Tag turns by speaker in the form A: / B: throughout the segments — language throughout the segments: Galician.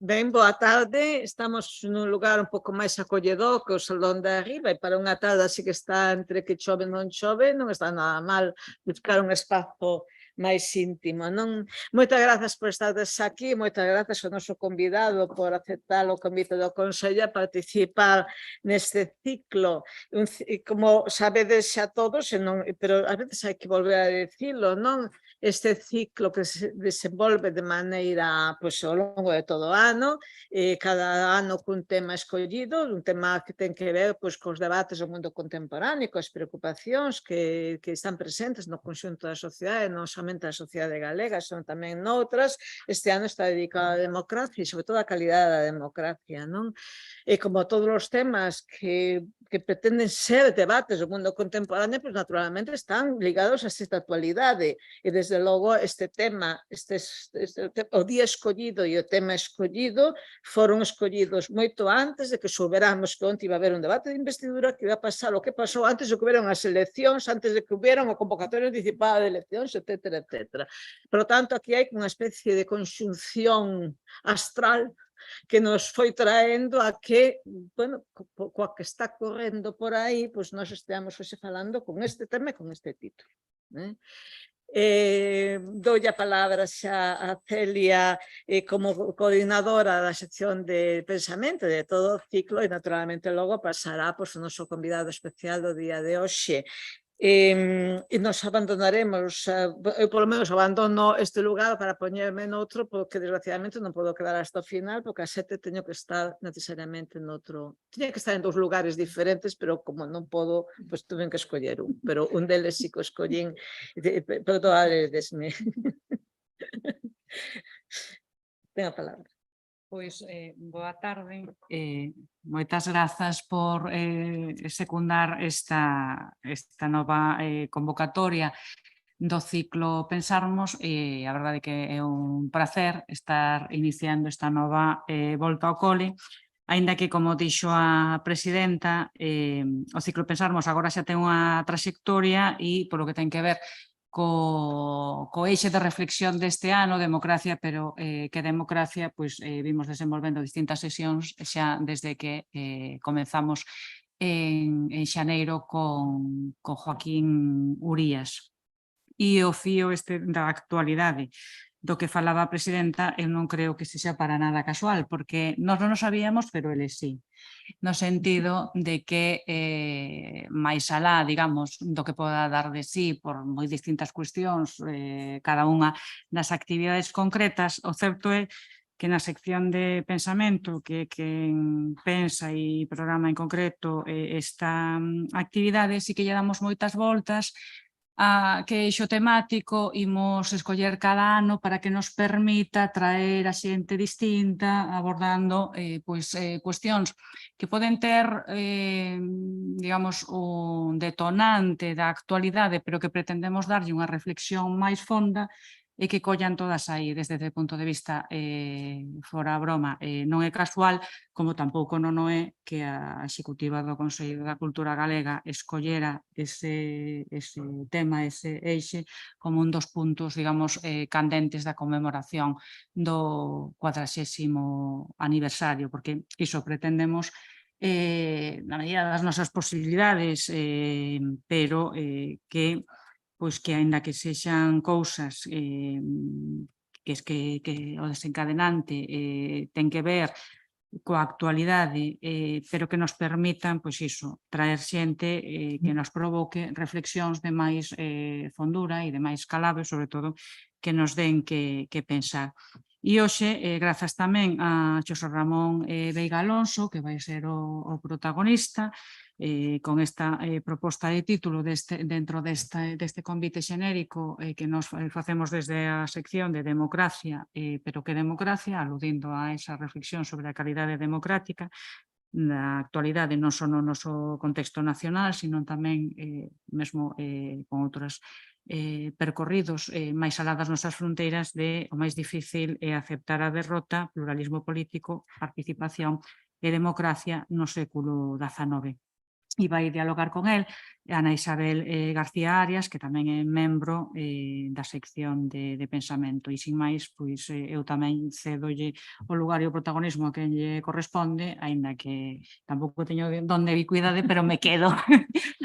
A: Ben, boa tarde. Estamos nun lugar un pouco máis acolledor que o salón de arriba e para unha tarde así que está entre que chove e non chove, non está nada mal buscar un espazo máis íntimo, non? Moitas grazas por estades aquí, moitas grazas ao noso convidado por aceptar o convite do Consello a participar neste ciclo. Como sabedes xa todos, pero ás veces hai que volver a dicilo, non? Este ciclo que se desenvolve de maneira ao longo de todo o ano, cada ano cun tema escollido, un tema que ten que ver cos debates do mundo contemporáneo, coas preocupacións que están presentes no conxunto da sociedade, non somente a sociedade galega, senón tamén noutras. Este ano está dedicado á democracia e, sobre todo, á calidade da democracia, non? E como todos os temas que pretenden ser debates do mundo contemporáneo, pois naturalmente están ligados a esta actualidade. E, desde logo, este tema, o día escollido e o tema escollido foron escollidos moito antes de que souberamos que onte iba a haber un debate de investidura, que iba a pasar o que pasou antes de que hubieran as eleccións, antes de que hubieran a convocatoria anticipada de eleccións, etcétera, etcétera. Por lo tanto, aquí hai unha especie de conxunción astral que nos foi traendo a que, bueno, coa que está correndo por aí, pois nós esteamos hoxe falando con este tema e con este título. Doulle a palabra xa a Celia como coordinadora da sección de pensamento de todo o ciclo e naturalmente logo pasará o noso convidado especial do día de hoxe. E nos abandonaremos, eu polo menos abandono este lugar para poñerme noutro, porque desgraciadamente non podo quedar hasta o final, porque a 7 teño que estar necesariamente noutro. Tiña que estar en 2 lugares diferentes, pero como non podo, pois tuve que escoller un, pero un deles sí que o escollín, perdoadesme. Ten a palabra.
B: Pois, boa tarde. Moitas grazas por secundar esta nova convocatoria do ciclo Pensarmos. A verdade que é un prazer estar iniciando esta nova volta ao cole, aínda que, como dixo a presidenta, o ciclo Pensarmos agora xa ten unha traxectoria e polo que ten que ver co eixe de reflexión deste ano, democracia, pero que democracia vimos desenvolvendo distintas sesións xa desde que comenzamos en xaneiro con Joaquín Urías. E o fío da actualidade do que falaba a presidenta, eu non creo que sexa para nada casual, porque nós non o sabíamos, pero eles sí. No sentido de que, máis alá, digamos, do que poda dar de sí por moi distintas cuestións, cada unha nas actividades concretas, o certo é que na sección de pensamento, que quen pensa e programa en concreto esta actividade, sí que lle damos moitas voltas a que eixo temático imos escoller cada ano para que nos permita traer a xente distinta abordando cuestións que poden ter, digamos, un detonante da actualidade, pero que pretendemos darlle unha reflexión máis fonda e que collan todas aí desde o punto de vista fora a broma. Non é casual, como tampouco non o é que a executiva do Consello da Cultura Galega escollera ese tema, ese eixe, como un dos puntos, digamos, candentes da conmemoración do 40º aniversario, porque iso pretendemos na medida das nosas posibilidades, pero que aínda que sexan cousas que o desencadenante ten que ver coa actualidade, pero que nos permitan, traer xente que nos provoque reflexións de máis fondura e de máis calado, e, sobre todo, que nos den que pensar. E hoxe, grazas tamén a Xosé Ramón Veiga Alonso, que vai ser o protagonista, con esta proposta de título dentro deste convite xenérico que nos facemos desde a sección de democracia, pero que democracia, aludindo a esa reflexión sobre a calidade democrática na actualidade, non só no noso contexto nacional, sino tamén mesmo con outros percorridos máis alá das nosas fronteiras de o máis difícil é aceptar a derrota, pluralismo político, participación e democracia no século XIX. e vai dialogar con el Ana Isabel García Arias, que tamén é membro da sección de pensamento. E, sin máis, pois eu tamén cedolle o lugar e o protagonismo a quen lle corresponde, aínda que tampouco teño donde ubicuidade, pero me quedo.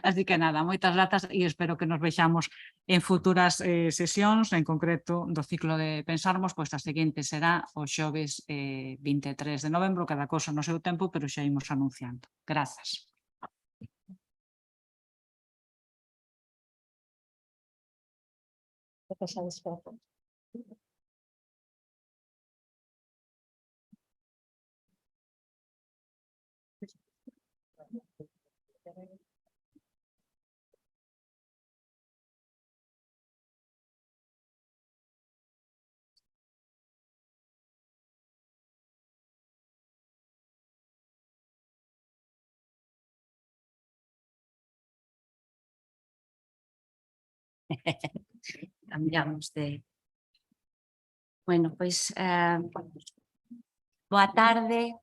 B: Así que nada, moitas grazas e espero que nos vexamos en futuras sesións, en concreto do ciclo de Pensarmos, pois a seguinte será o xoves 23 de novembro, cada cosa no seu tempo, pero xa imos anunciando. Grazas.
C: Cambiamos de... Bueno, pois, boa tarde.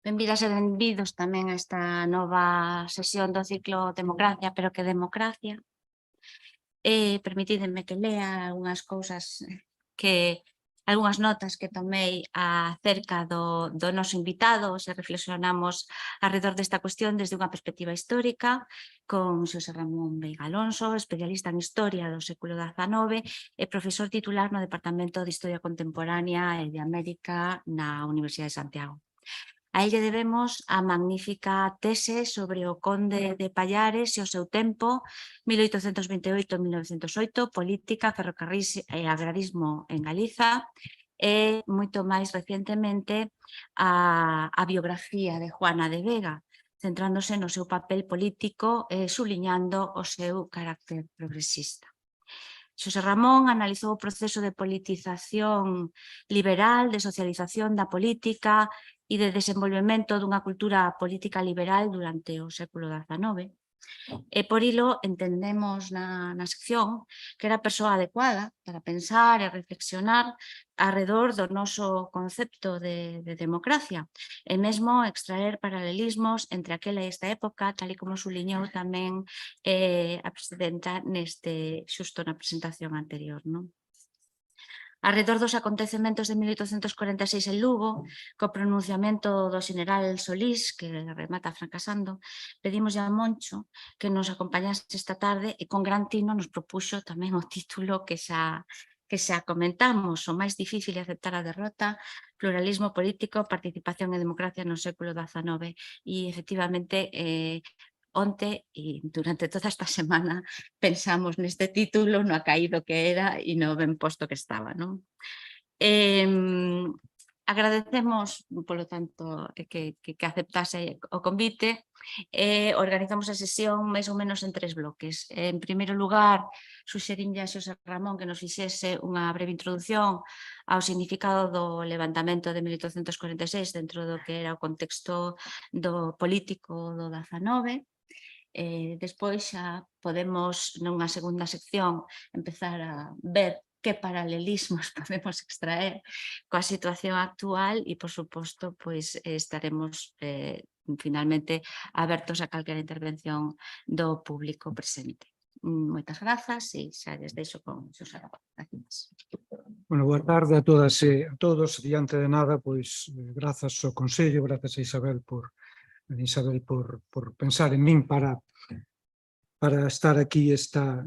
C: Benvidas e benvidos tamén a esta nova sesión do ciclo Democracia, pero que democracia. Permitideme que lea algunhas cousas algunhas notas que tomei acerca do noso invitado, se reflexionamos alrededor desta cuestión desde unha perspectiva histórica, con Xosé Ramón Veiga Alonso, especialista en Historia do século XIX e profesor titular no Departamento de Historia Contemporánea e de América na Universidade de Santiago. A elle debemos a magnífica tese sobre o conde de Pallares e o seu tempo, 1828-1908, política, ferrocarrís e agrarismo en Galiza, e moito máis recientemente a biografía de Juana de Vega, centrándose no seu papel político e subliñando o seu carácter progresista. Xosé Ramón analizou o proceso de politización liberal, de socialización da política e de desenvolvemento dunha cultura política liberal durante o século XIX. E por ilo entendemos na sección que era a persoa adecuada para pensar e reflexionar alrededor do noso concepto de democracia e mesmo extraer paralelismos entre aquela e esta época, tal e como subliñou tamén a presidenta xusto na presentación anterior, non? Alrededor dos acontecementos de 1846 en Lugo, co pronunciamento do xeneral Solís, que remata fracasando, pedimos a Moncho que nos acompañase esta tarde e con gran tino nos propuxo tamén o título que xa comentamos, o máis difícil de aceptar a derrota, pluralismo político, participación e democracia no século XIX. E, efectivamente, onte e durante toda esta semana pensamos neste título, no acaído que era e no ben posto que estaba, non? Agradecemos, polo tanto, que aceptase o convite e organizamos a sesión máis ou menos en 3 bloques. En primeiro lugar, suxerinlle a Xosé Ramón que nos fixese unha breve introdución ao significado do levantamento de 1846 dentro do que era o contexto do político do XIX. Despois xa podemos, nunha segunda sección, empezar a ver que paralelismos podemos extraer coa situación actual e, por suposto, pois estaremos finalmente abertos a calquera intervención do público presente. Moitas grazas e xa les deixo con Xosé Ramón. Gracias.
D: Bueno, boa tarde a todas e a todos. Diante de nada, pois, grazas ao Consello, grazas a Isabel por pensar en min para estar aquí esta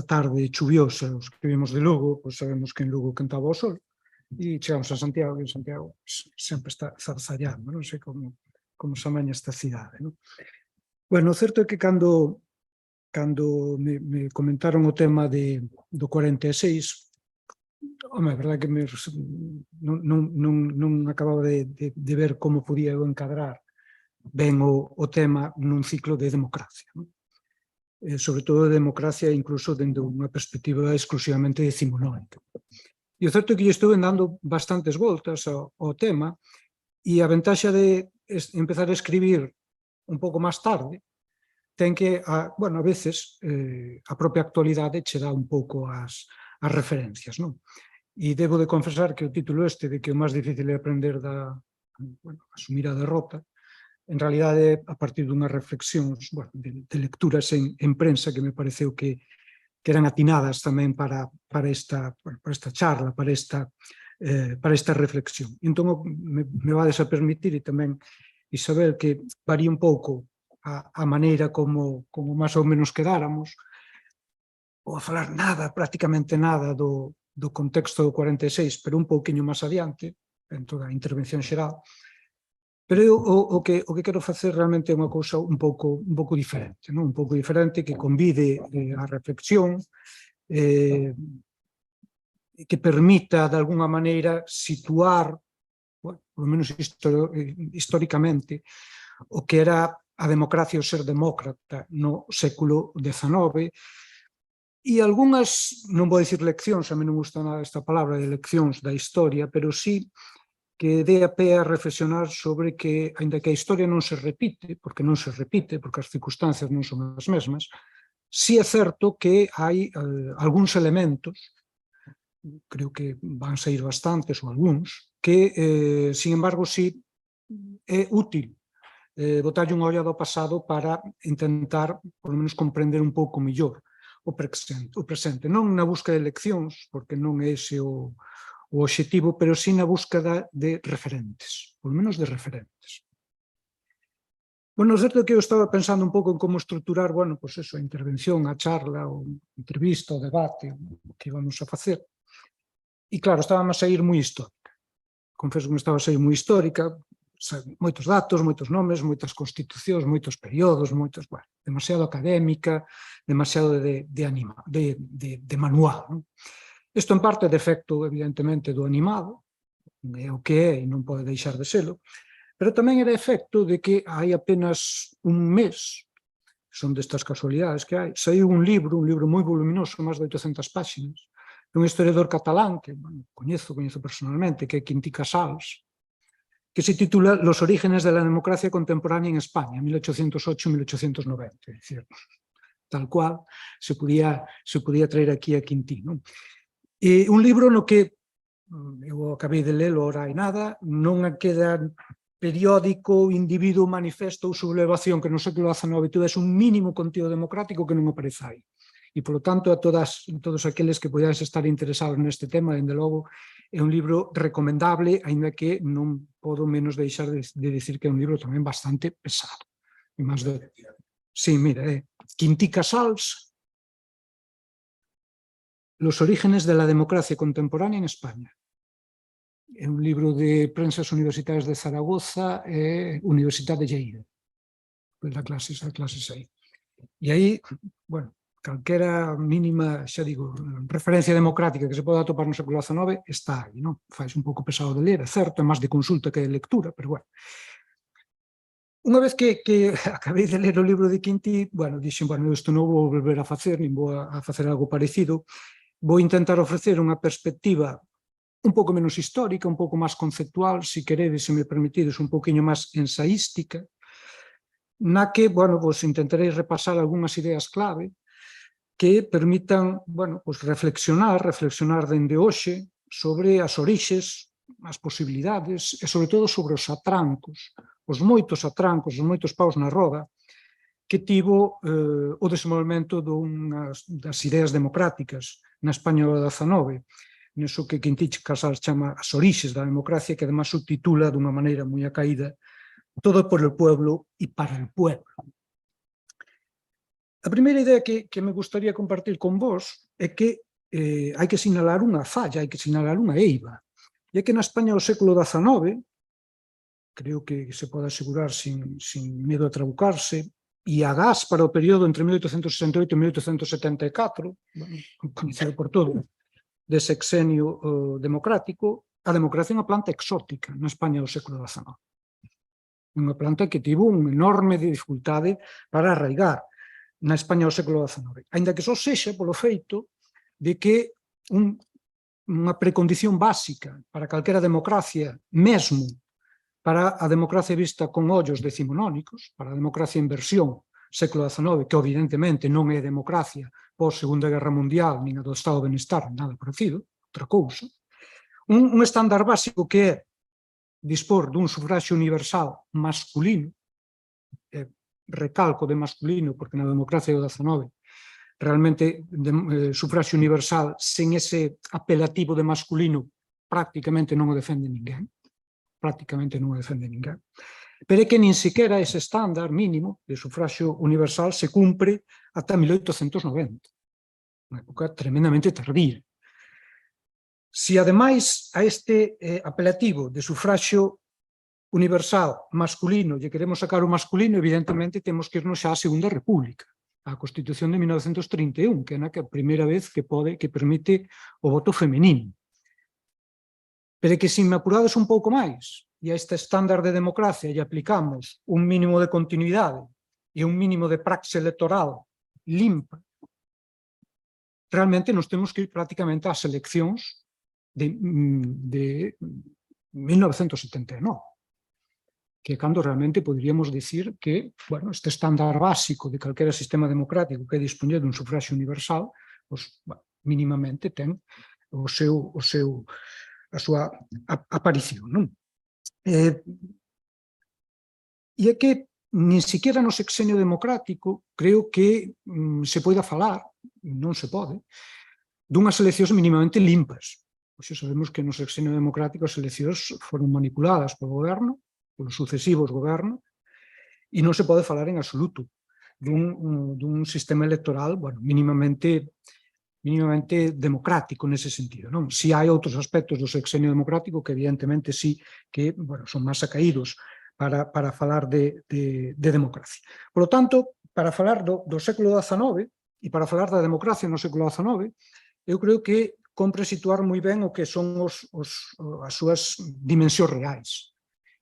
D: tarde chuviosa. Os que vimos de Lugo, pois sabemos que en Lugo cantaba o sol, e chegamos a Santiago, e en Santiago sempre está zarzallando, non sei como se amaña esta cidade, non? Bueno, o certo é que cando me comentaron o tema do 46, home, a verdade que non acababa de ver como podía eu encadrar ben o tema nun ciclo de democracia, non? Sobre todo de democracia incluso dende unha perspectiva exclusivamente decimonónica. E o certo é que lle estou dando bastantes voltas ao tema, e a ventaxa de empezar a escribir un pouco máis tarde ten que, bueno, a veces a propia actualidade che dá un pouco as referencias, non? E debo de confesar que o título de que o máis difícil é aprender asumir a derrota, en realidade a partir dunhas reflexións de lecturas en prensa que me pareceu que eran atinadas tamén para esta charla, para esta reflexión. Entón, me vades a permitir, e tamén Isabel, que varía un pouco a maneira como máis ou menos quedáramos, ou a falar prácticamente nada do contexto do 46, pero un pouquiño máis adiante, en toda a intervención xeral. Pero eu o que quero facer realmente é unha cousa un pouco diferente, un pouco diferente, que convide a reflexión, que permita, de alguna maneira, situar, polo menos históricamente, o que era a democracia, o ser demócrata no século XIX, e algunhas, non vou dicir leccións, a mí non gusta nada esta palabra de leccións da historia, pero sí que dé a pé a reflexionar sobre que, aínda que a historia non se repite, porque as circunstancias non son as mesmas, sí é certo que hai algúns elementos, creo que van sair bastantes ou algúns, que, sin embargo, sí é útil botarlle unha ollada ao pasado para intentar, por lo menos, comprender un pouco mellor o presente. Non na busca de leccións, porque non é ese o obxectivo, pero sí na búsqueda de referentes, por lo menos de referentes. Bueno, é certo que eu estaba pensando un pouco en como estruturar, bueno, pois eso, a intervención, a charla, a entrevista, o debate, o que íbamos a facer. E claro, estábamos a sair moi histórica. Confeso que me estaba a sair moi histórica, moitos datos, moitos nomes, moitas constitucións, moitos períodos, demasiado académica, demasiado de manual, non? Isto en parte é defecto, evidentemente, do animado, é o que é e non pode deixar de selo, pero tamén era efecto de que hai apenas un mes, son destas casualidades que hai, saiu un libro moi voluminoso, máis de 800 páxinas, de un historiador catalán que coñezo personalmente, que é Quintí Casals, que se titula Los orígenes de la democracia contemporánea en España, 1808-1890, é dicir, tal cual se podía traer aquí a Quintí, non? E un libro no que, eu acabei de lelo ora hai nada, non queda periódico, individuo, manifesto ou sublevación que no século XIX tivese un mínimo contido democrático que non aparece aí. E, polo tanto, a todos aqueles que podíades estar interesados neste tema, dende logo, é un libro recomendable, aínda que non podo menos deixar de dicir que é un libro tamén bastante pesado. Sí, mira, Quintí Casals, Los orígenes de la democracia contemporánea en España. É un libro de Prensas Universitarias de Zaragoza e Universidade de Lleida. As clases aí. E aí, bueno, calquera mínima, xa digo, referencia democrática que se poda atopar no século XIX está aí, non? Fais un pouco pesado de ler, é certo, é máis de consulta que de lectura, pero bueno. Unha vez que acabei de ler o libro de Quintí, bueno, dixen, bueno, isto non vou volver a facer, nin vou a facer algo parecido, vou intentar ofrecer unha perspectiva un pouco menos histórica, un pouco máis conceptual, se queredes, se me permitides, un pouquinho máis ensaística, na que, bueno, pues intentarei repasar algunhas ideas clave que permitan, bueno, pues reflexionar dende hoxe sobre as orixes, as posibilidades e, sobre todo, sobre os atrancos, os moitos atrancos, os moitos paus na roda que tivo o desenvolvemento das ideas democráticas na España do XIX, neso que Quintí Casals chama as orixes da democracia, que además subtitula dunha maneira moi acaída todo por el pueblo e para el pueblo. A primeira idea que me gustaría compartir con vos é que hai que sinalar unha falla, hai que sinalar unha eiva. E é que na España do século XIX, creo que se pode asegurar sin medo a trabucarse, e agás para o período entre 1868 e 1874, coñecido por todo, de sexenio democrático, a democracia é unha planta exótica na España do século XIX. Unha planta que tivo unha enorme dificultade para arraigar na España do século XIX. Aínda que só sexa polo feito de que unha precondición básica para calquera democracia, mesmo para a democracia vista con ollos decimonónicos, para a democracia en versión século XIX, que evidentemente non é democracia pós Segunda Guerra Mundial, nin a do Estado de Benestar, nada parecido, outra cousa, un estándar básico que é dispor dun sufragio universal masculino, recalco de masculino, porque na democracia do 19 realmente sufraxio universal sen ese apelativo de masculino prácticamente non o defende ninguén, pero é que nin sequera ese estándar mínimo de sufraxio universal se cumpre ata 1890, unha época tremendamente tardía. Si ademais a este apelativo de sufraxio universal masculino lle queremos sacar o masculino, evidentemente temos que irnos xa á Segunda República, a Constitución de 1931, que é a primeira vez que permite o voto femenino. Pero que se me apurades un pouco máis e a este estándar de democracia lle aplicamos un mínimo de continuidade e un mínimo de praxe electoral limpa, realmente nos temos que ir prácticamente ás eleccións de 1979. Que é cando realmente poderíamos dicir que, bueno, este estándar básico de calquera sistema democrático que é dispoñer dun sufraxio universal, pues, bueno, mínimamente ten a súa aparición, non? E é que nin siquiera no sexenio democrático creo que se poida falar, non se pode, dunhas eleccións mínimamente limpas. Pois sabemos que no sexenio democrático as eleccións foron manipuladas polo goberno, polos sucesivos gobernos, e non se pode falar en absoluto dun sistema electoral, bueno, mínimamente democrático nese sentido, non? Si hai outros aspectos do sexenio democrático que evidentemente sí que, bueno, son máis acaídos para falar de democracia. Por lo tanto, para falar do século XIX e para falar da democracia no século XIX, eu creo que compre situar moi ben o que son as súas dimensións reais.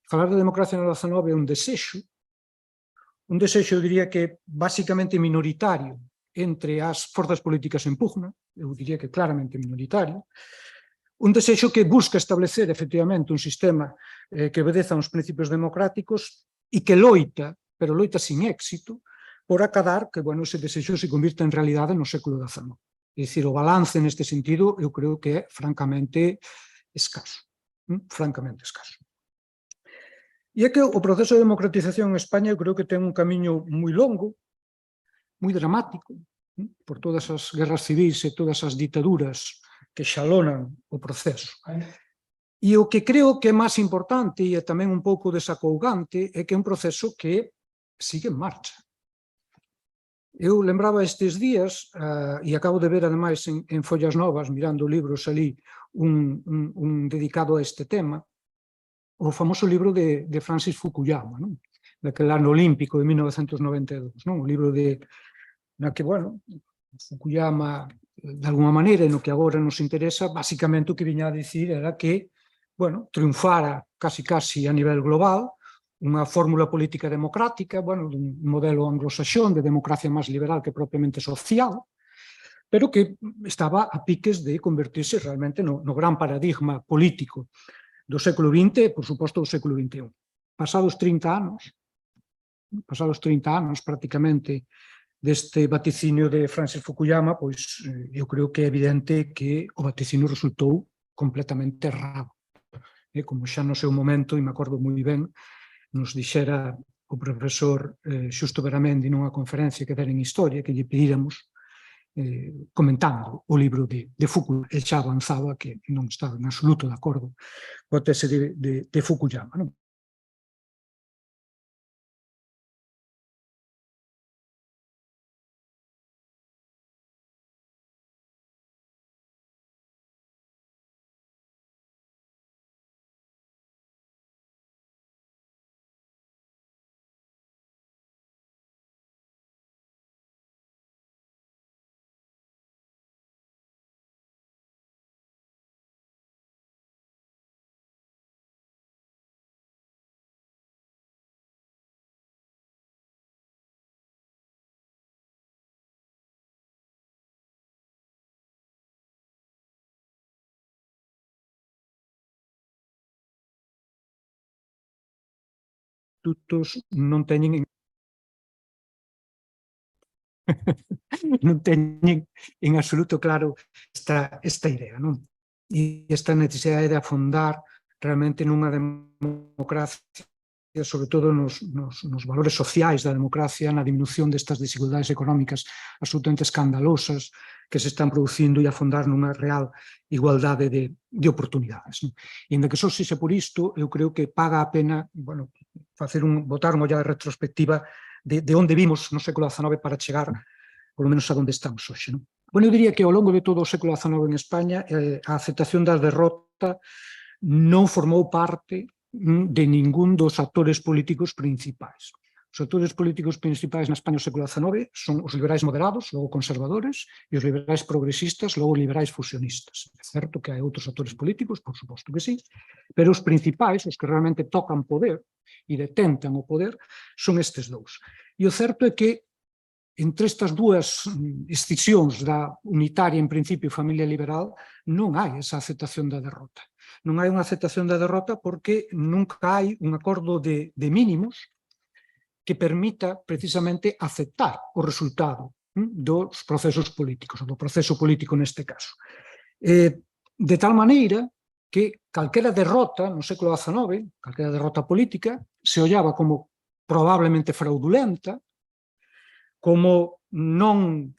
D: Falar de democracia no XIX é un desexo, eu diría que basicamente minoritario entre as forzas políticas en pugna, eu diría que claramente minoritario, un desexo que busca establecer efectivamente un sistema que obedeza a uns principios democráticos e que loita, pero loita sin éxito, por acadar que, bueno, ese desexo se convirta en realidade no século XIX. É dicir, o balance neste sentido eu creo que é francamente escaso, francamente escaso. E é que o proceso de democratización en España eu creo que ten un camiño moi longo, moi dramático, por todas as guerras civis e todas as ditaduras que xalonan o proceso. E o que creo que é máis importante e é tamén un pouco desacougante é que é un proceso que sigue en marcha. Eu lembraba estes días, e acabo de ver ademais en Follas Novas, mirando libros ali, un dedicado a este tema, o famoso libro de Francis Fukuyama, non? Daquele ano olímpico de 1992, non? O libro na que, bueno, Fukuyama, de alguma maneira, no que agora nos interesa, basicamente o que viña a dicir era que, bueno, triunfara casi a nivel global unha fórmula política democrática, bueno, dun modelo anglosaxón de democracia máis liberal que propiamente social, pero que estaba a piques de convertirse realmente no gran paradigma político do século XX e, por suposto, do século XXI. Pasados 30 anos prácticamente deste vaticinio de Francis Fukuyama, pois eu creo que é evidente que o vaticinio resultou completamente errado. Como xa no seu momento, e me acordo moi ben, nos dixera o profesor Xusto Beramendi nunha conferencia que dera en Historia, que lle pedíramos comentando o libro de Fukuyama, e xa avanzaba que non estaba en absoluto de acordo coa tese de Fukuyama, non? Non teñen en absoluto claro esta idea, non? E esta necesidade de afondar realmente nunha democracia sobre todo nos valores sociais da democracia, na diminución destas desigualdades económicas absolutamente escandalosas que se están producindo e afondar nunha real igualdade de oportunidades. E ainda que só sexa por isto, eu creo que paga a pena botar unha ollada retrospectiva de onde vimos no século XIX para chegar, polo menos, a onde estamos hoxe. Bueno, eu diría que ao longo de todo o século XIX en España a aceptación da derrota non formou parte de ningún dos actores políticos principais. Os actores políticos principais na España do século XIX son os liberais moderados, logo conservadores, e os liberais progresistas, logo liberais fusionistas. É certo que hai outros actores políticos, por suposto que sí, pero os principais, os que realmente tocan poder e detentan o poder, son estes dous. E o certo é que entre estas dúas escisións da unitaria, en principio, familia liberal, non hai esa aceptación da derrota. Non hai unha aceptación da derrota porque nunca hai un acordo de mínimos que permita precisamente aceptar o resultado dos procesos políticos, ou do proceso político neste caso. De tal maneira que calquera derrota no século XIX, calquera derrota política, se ollaba como probablemente fraudulenta, como non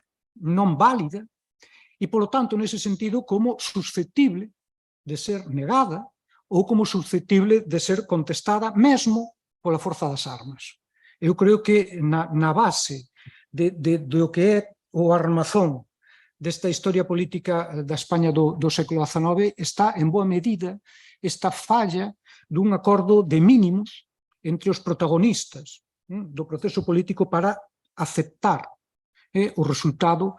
D: válida, e, polo tanto, nese sentido, como susceptible de ser negada ou como susceptible de ser contestada mesmo pola forza das armas. Eu creo que na base do que é o armazón desta historia política da España do século XIX está, en boa medida, esta falla dun acordo de mínimos entre os protagonistas do proceso político para aceptar o resultado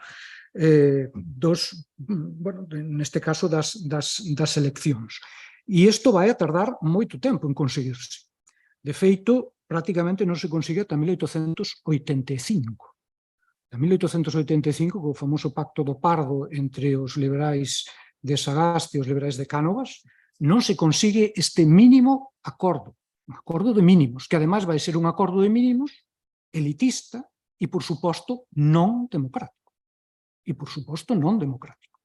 D: neste caso das eleccións. E isto vai a tardar moito tempo en conseguirse. De feito, prácticamente non se consigue ata 1885. En 1885, co famoso Pacto do Pardo entre os liberais de Sagasti e os liberais de Cánovas, non se consigue este mínimo acordo, un acordo de mínimos, que ademais vai ser un acordo de mínimos elitista e, por suposto, non democrático. E, por suposto, non democrático.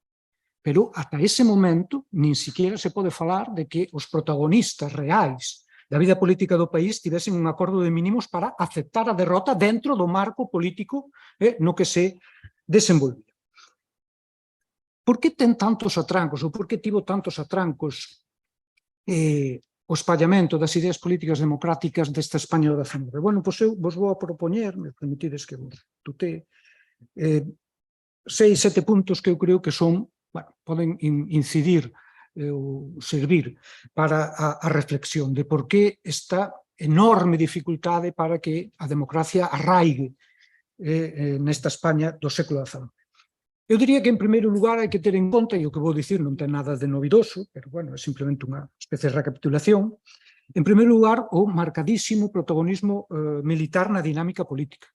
D: Pero, ata ese momento, nin siquiera se pode falar de que os protagonistas reais da vida política do país tivesen un acordo de mínimos para aceptar a derrota dentro do marco político no que se desenvolvía. Por que ten tantos atrancos, ou por que tivo tantos atrancos o espallamento das ideas políticas democráticas desta España do XIX? Bueno, pois eu vos vou a propoñer, me permitides que vos tutee, 6, 7 puntos que eu creo que son, poden incidir ou servir para a reflexión de por que esta enorme dificultade para que a democracia arraigue nesta España do século XIX. Eu diría que, en primeiro lugar, hai que ter en conta, e o que vou dicir non ten nada de novidoso, pero, bueno, é simplemente unha especie de recapitulación, en primeiro lugar, o marcadísimo protagonismo militar na dinámica política.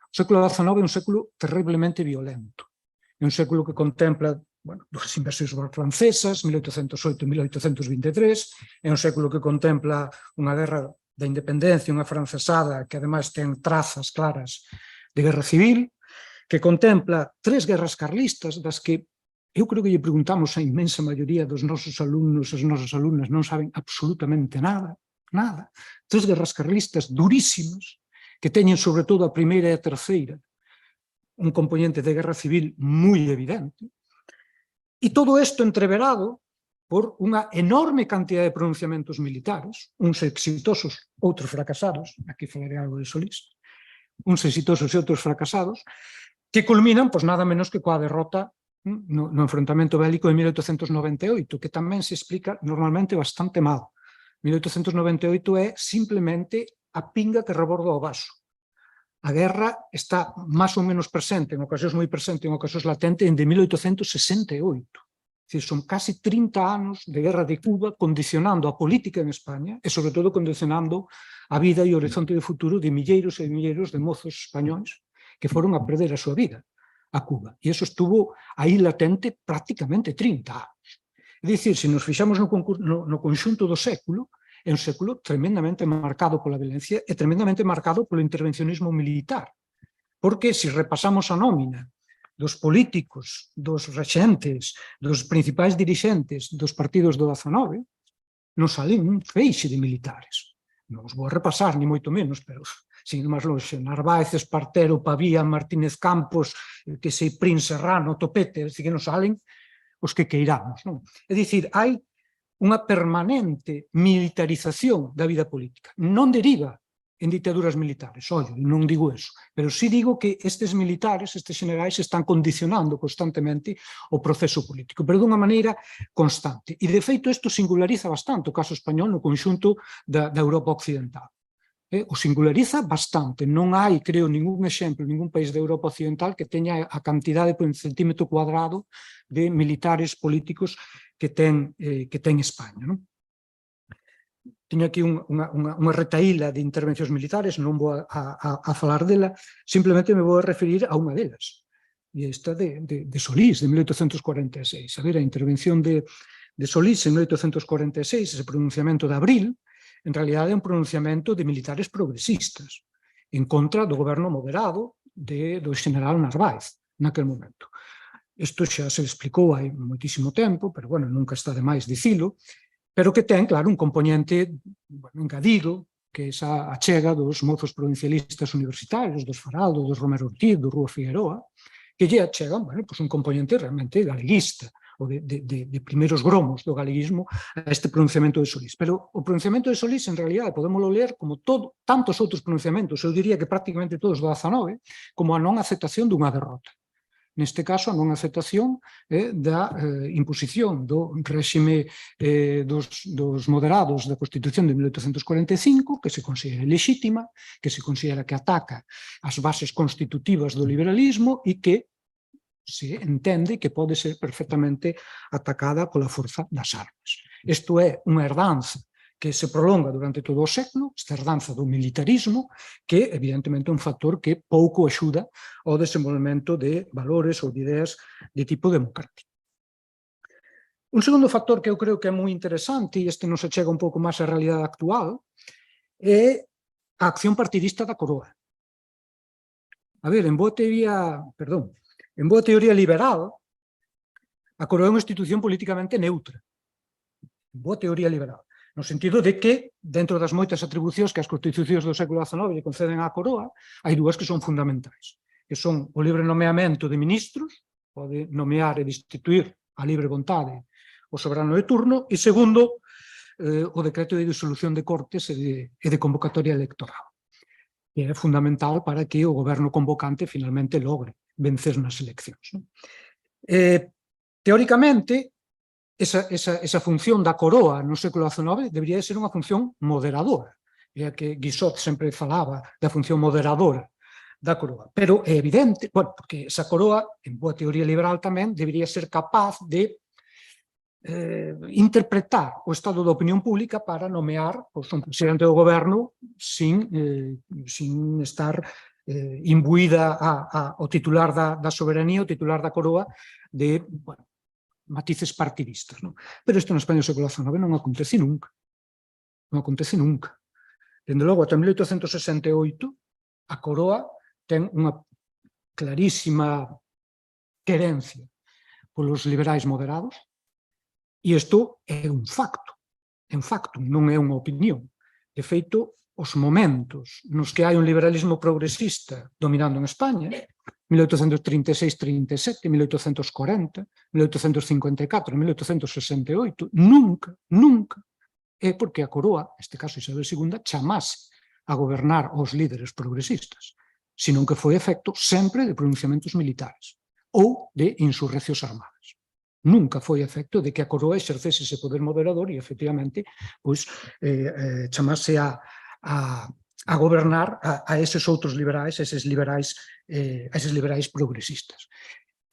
D: O século XIX é un século terriblemente violento. É un século que contempla dúas invasións francesas, 1808 e 1823, é un século que contempla unha guerra da independencia, unha francesada que ademais ten trazas claras de guerra civil, que contempla 3 guerras carlistas, das que eu creo que lle preguntamos a inmensa maioría dos nosos alumnos e as nosas alumnas non saben absolutamente nada, 3 guerras carlistas durísimas, que teñen sobre todo a primeira e a terceira un componente de guerra civil moi evidente. E todo isto entreverado por unha enorme cantidad de pronunciamentos militares, uns exitosos, outros fracasados, aquí falaré algo de Solís, uns exitosos e outros fracasados, que culminan, nada menos que coa derrota no enfrontamento bélico de 1898, que tamén se explica normalmente bastante mal. 1898 é simplemente a pinga que reborda o vaso. A guerra está máis ou menos presente, en ocasións moi presente, en ocasións latente, de 1868. Son casi 30 anos de guerra de Cuba condicionando a política en España e, sobre todo, condicionando a vida e o horizonte de futuro de milleiros e milleiros de mozos españóis que foron a perder a súa vida a Cuba. E iso estuvo aí latente prácticamente 30 anos. É dicir, se nos fixamos no conxunto do século, é un século tremendamente marcado pola violencia e tremendamente marcado polo intervencionismo militar. Porque se repasamos a nómina dos políticos, dos rexentes, dos principais dirixentes dos partidos do XIX, non salen un feixe de militares. non os vou a repasar, ni moito menos, pero sin ir máis longe, Narváez, Espartero, Pavía, Martínez Campos, que sei, Prín Serrano, Topete, é dicir, que non salen os que queiramos, non? É dicir, hai unha permanente militarización da vida política. Non deriva en dictaduras militares, ollo, non digo eso, pero sí digo que estes militares, estes generais, están condicionando constantemente o proceso político, pero dunha maneira constante. E, de feito, isto singulariza bastante o caso español no conxunto da Europa occidental. O singulariza bastante. Non hai, creo, ningún exemplo, ningún país da Europa occidental que teña a cantidade por centímetro cuadrado de militares políticos que ten España, non? Teño aquí unha retaíla de intervencións militares, non vou a falar dela, simplemente me vou a referir a unha delas, e esta de Solís, de 1846. A ver, a intervención de Solís en 1846, ese pronunciamento de abril, en realidade é un pronunciamento de militares progresistas, en contra do goberno moderado do general Narváez, naquel momento. Isto xa se explicou hai moitísimo tempo, pero, bueno, nunca está de máis dicilo, pero que ten, claro, un componente engadido, que é esa achega dos mozos provincialistas universitarios, dos Faraldo, dos Romero Ortiz, do Rúa Figueroa, que lle achegan un componente realmente galeguista, ou de primeiros gromos do galeguismo a este pronunciamento de Solís. Pero o pronunciamento de Solís, en realidade, podémoslo ler como tantos outros pronunciamentos, eu diría que prácticamente todos do 19, como a non aceptación dunha derrota. Neste caso, a non aceptación da imposición do réxime dos moderados da Constitución de 1845, que se considera lexítima, que se considera que ataca as bases constitutivas do liberalismo e que se entende que pode ser perfectamente atacada pola forza das armas. Isto é unha herdanza que se prolonga durante todo o século, esta herdanza do militarismo, que evidentemente é un factor que pouco axuda ao desenvolvemento de valores ou de ideas de tipo democrático. Un segundo factor que eu creo que é moi interesante, e este nos achega un pouco máis á realidade actual, é a acción partidista da Coroa. A ver, en boa teoría liberal, a Coroa é unha institución políticamente neutra. En boa teoría liberal. No sentido de que, dentro das moitas atribucións que as constitucións do século XIX lle conceden á Coroa, hai dúas que son fundamentais, que son o libre nomeamento de ministros, pode nomear e destituir a libre vontade o soberano de turno, e segundo, o decreto de disolución de Cortes e de convocatoria electoral, que é fundamental para que o goberno convocante finalmente logre vencer nas eleccións. Teóricamente, esa función da Coroa no século XIX debería ser unha función moderadora, e a que Guizot sempre falaba da función moderadora da Coroa, pero é evidente, porque esa Coroa, en boa teoría liberal tamén, debería ser capaz de interpretar o estado da opinión pública para nomear un presidente do goberno sin estar imbuída ao titular da soberanía, o titular da Coroa, de matices partidistas. Pero isto na España do século XIX non acontece nunca. Non acontece nunca. Dende logo, ata 1868, a Coroa ten unha clarísima querencia polos liberais moderados, e isto é un facto, non é unha opinión. De feito, os momentos nos que hai un liberalismo progresista dominando en España, 1836-37, 1840, 1854, 1868, nunca é porque a Coroa, neste caso Isabel II, chamase a gobernar os líderes progresistas, senón que foi efecto sempre de pronunciamentos militares ou de insurreccións armadas. Nunca foi efecto de que a Coroa exercese ese poder moderador e, efectivamente, chamase a gobernar a eses outros liberais, a eses liberais progresistas.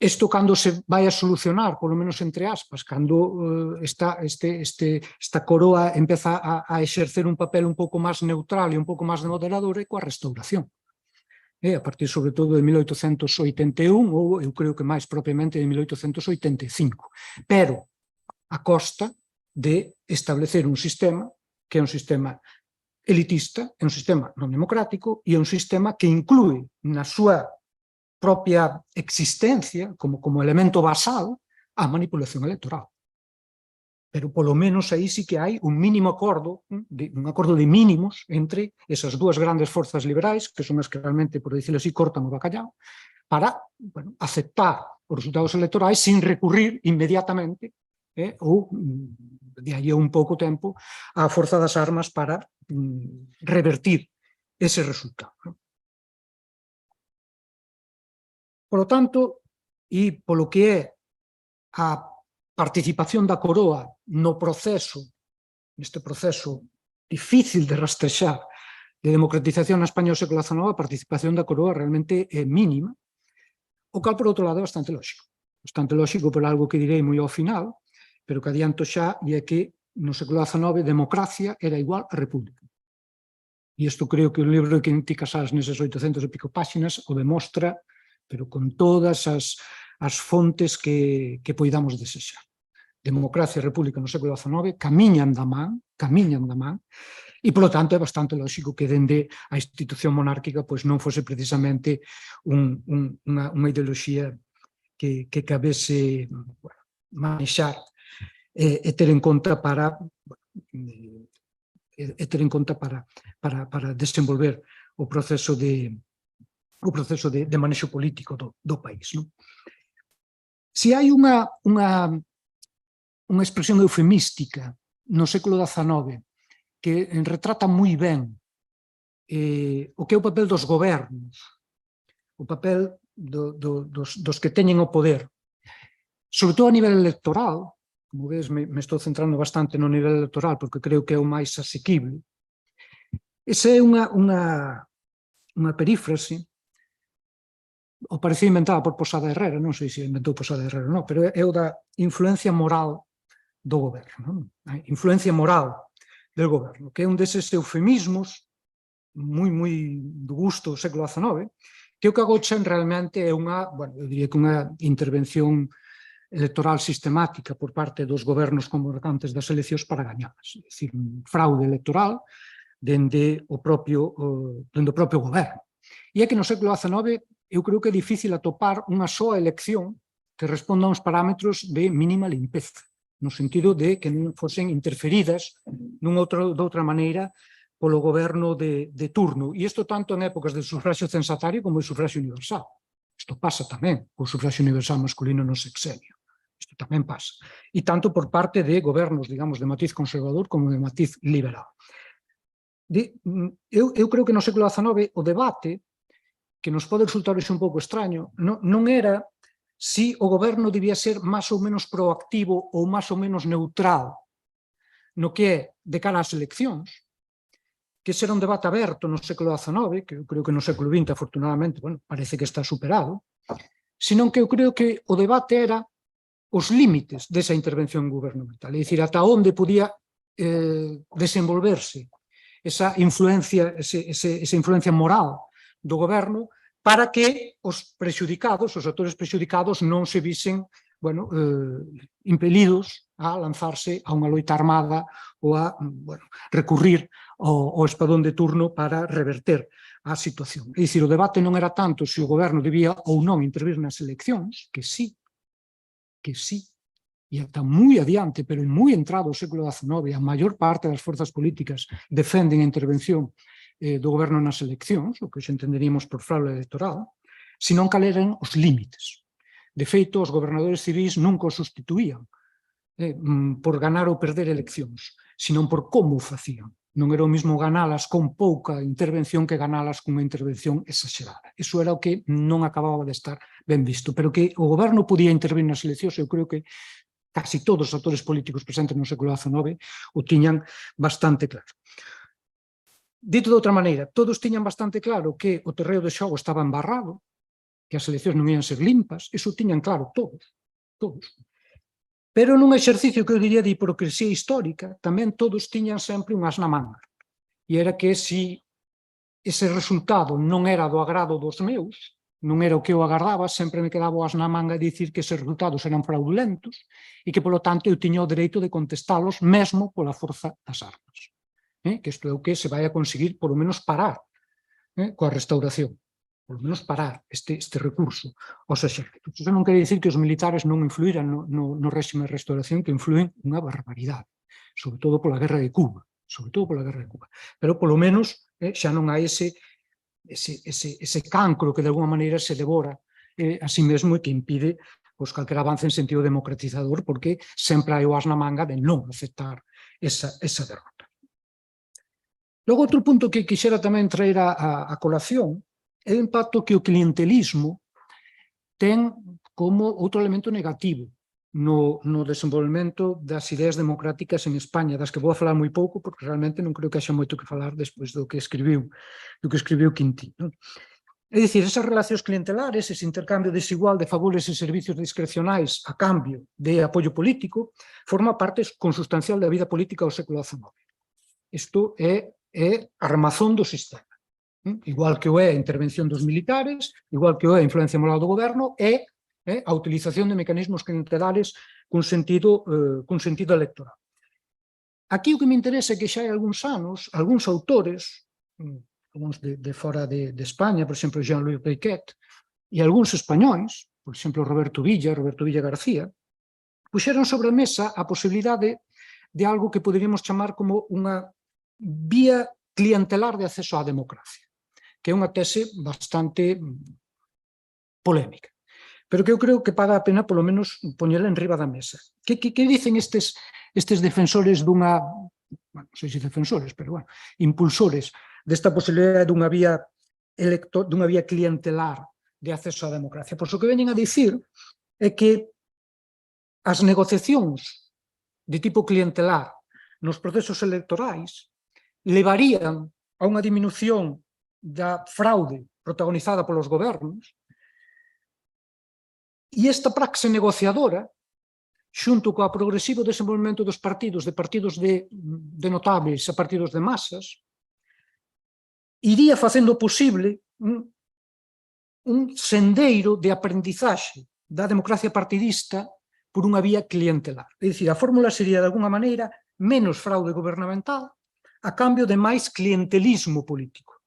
D: Isto, cando se vai a solucionar, polo menos entre aspas, cando esta Coroa empeza a exercer un papel un pouco máis neutral e un pouco máis de moderador, é coa Restauración. A partir, sobre todo, de 1881, ou eu creo que máis propiamente de 1885. Pero a costa de establecer un sistema que é un sistema elitista, é un sistema non democrático e é un sistema que inclúe na súa propia existencia como elemento basal a manipulación electoral. pero polo menos aí sí que hai un mínimo acordo, un acordo de mínimos entre esas dúas grandes forzas liberais, que son as que realmente, por dicirlo así, cortan o bacallao, para aceptar os resultados electorais sin recurrir inmediatamente ou de aí a un pouco tempo á forza das armas para revertir ese resultado. Por lo tanto, e polo que é a participación da Coroa no proceso, neste proceso difícil de rastrexar de democratización na España do século XIX, a participación da Coroa realmente é mínima, o cal, por outro lado, é bastante lógico. Bastante lógico por algo que direi moi ao final, pero que adianto xa, e é que no século XIX democracia era igual a república. E isto creo que o libro de Quinti Casals neses 800 e pico páxinas o demostra, pero con todas as fontes que poidamos desexar. Democracia e república no século XIX camiñan da man, e, polo tanto, é bastante lógico que dende a institución monárquica pois non fose precisamente unha ideoloxía que cabese manexar e ter en conta para desenvolver o proceso de manexo político do país. Se hai unha expresión eufemística no século XIX que retrata moi ben o que é o papel dos gobernos, o papel dos que teñen o poder, sobre todo a nivel electoral. Como ves, me estou centrando bastante no nivel electoral porque creo que é o máis asequible. Esa é unha perífrase, ou parecía inventada por Posada Herrera, non sei se inventou Posada Herrera ou non, pero é o da influencia moral do goberno, a influencia moral del goberno, que é un deses eufemismos moi do gusto do século XIX, que o que agochan realmente é eu diría que unha intervención electoral sistemática por parte dos gobernos convocantes das eleccións para gañalas, é dicir, un fraude electoral dende o propio goberno. E é que no século XIX eu creo que é difícil atopar unha soa elección que responda a uns parámetros de mínima limpeza, no sentido de que non fosen interferidas de outra maneira polo goberno de turno. E isto tanto en épocas del sufragio censatario como do sufragio universal. Isto pasa tamén co sufragio universal masculino no sexenio. Isto tamén pasa. E tanto por parte de gobernos, digamos, de matiz conservador como de matiz liberal. Eu creo que no século XIX o debate, que nos pode resultar un pouco extraño, non era si o goberno debía ser máis ou menos proactivo ou máis ou menos neutral no que é de cara ás eleccións, que ese era un debate aberto no século XIX, que eu creo que no século XX, afortunadamente, parece que está superado, senón que eu creo que o debate era os límites desa intervención gubernamental, é dicir, ata onde podía desenvolverse esa influencia moral do goberno para que os prexudicados, os actores prexudicados non se visen impelidos a lanzarse a unha loita armada ou a recurrir ao espadón de turno para reverter a situación. É dicir, o debate non era tanto se o goberno debía ou non intervir nas eleccións, que sí, e ata moi adiante, pero moi entrado o século XIX, a maior parte das forzas políticas defenden a intervención do goberno nas eleccións, o que hoxe entenderíamos por fraude electoral, senón cal eran os límites. De feito, os gobernadores civis nunca os sustituían por ganar ou perder eleccións, senón por como o facían. Non era o mesmo ganalas con pouca intervención que ganalas cunha intervención exagerada. Iso era o que non acababa de estar ben visto, pero que o goberno podía intervir nas eleccións, eu creo que casi todos os actores políticos presentes no século XIX o tiñan bastante claro. Dito de outra maneira, todos tiñan bastante claro que o terreo de xogo estaba embarrado, que as eleccións non ian ser limpas, iso tiñan claro todos. Pero nun exercicio que eu diría de hipocresía histórica, tamén todos tiñan sempre un as na manga. E era que se ese resultado non era do agrado dos meus, non era o que eu agardaba, sempre me quedaba o as na manga de dicir que eses resultados eran fraudulentos e que, polo tanto, eu tiña o dereito de contestalos mesmo pola forza das armas. Que isto é o que se vai a conseguir, polo menos, parar coa restauración. por lo menos parar este recurso aos exércitos. Iso non quere dicir que os militares non influíran no réxime de restauración, que influen unha barbaridade, sobre todo pola guerra de Cuba, pero polo menos xa non hai ese cancro que de alguma maneira se devora a si mesmo e que impide calquer avance en sentido democratizador, porque sempre hai o as na manga de non aceptar esa derrota. Logo, outro punto que quixera tamén traer a colación é o impacto que o clientelismo ten como outro elemento negativo no desenvolvemento das ideas democráticas en España, das que vou a falar moi pouco, porque realmente non creo que haxa moito que falar despois do que escribiu Quintín. É dicir, esas relacións clientelares, ese intercambio desigual de favores e servicios discrecionais a cambio de apoio político, forma parte consustancial da vida política do século XIX. Isto é a remazón do sistema. Igual que o é a intervención dos militares, igual que o é a influencia moral do goberno, é a utilización de mecanismos clientelares cun sentido electoral. Aquí o que me interesa é que xa hai algúns anos, algúns autores, algúns de fora de España, por exemplo, Jean-Louis Briquet, e algúns españois, por exemplo, Roberto Villa García, puxeron sobre a mesa a posibilidade de algo que poderíamos chamar como unha vía clientelar de acceso á democracia, que é unha tese bastante polémica, pero que eu creo que paga a pena polo menos poñela en riba da mesa. Que dicen estes defensores dunha, non sei se defensores, pero bueno, impulsores desta posibilidade dunha vía clientelar de acceso á democracia? Pois o que veñen a dicir é que as negociacións de tipo clientelar nos procesos electorais levarían a unha diminución da fraude protagonizada polos gobernos, e esta praxe negociadora, xunto coa progresivo desenvolvemento dos partidos, de partidos de notables a partidos de masas, iría facendo posible un sendeiro de aprendizaxe da democracia partidista por unha vía clientelar. É dicir, a fórmula sería, de alguna maneira, menos fraude gubernamental a cambio de máis clientelismo político.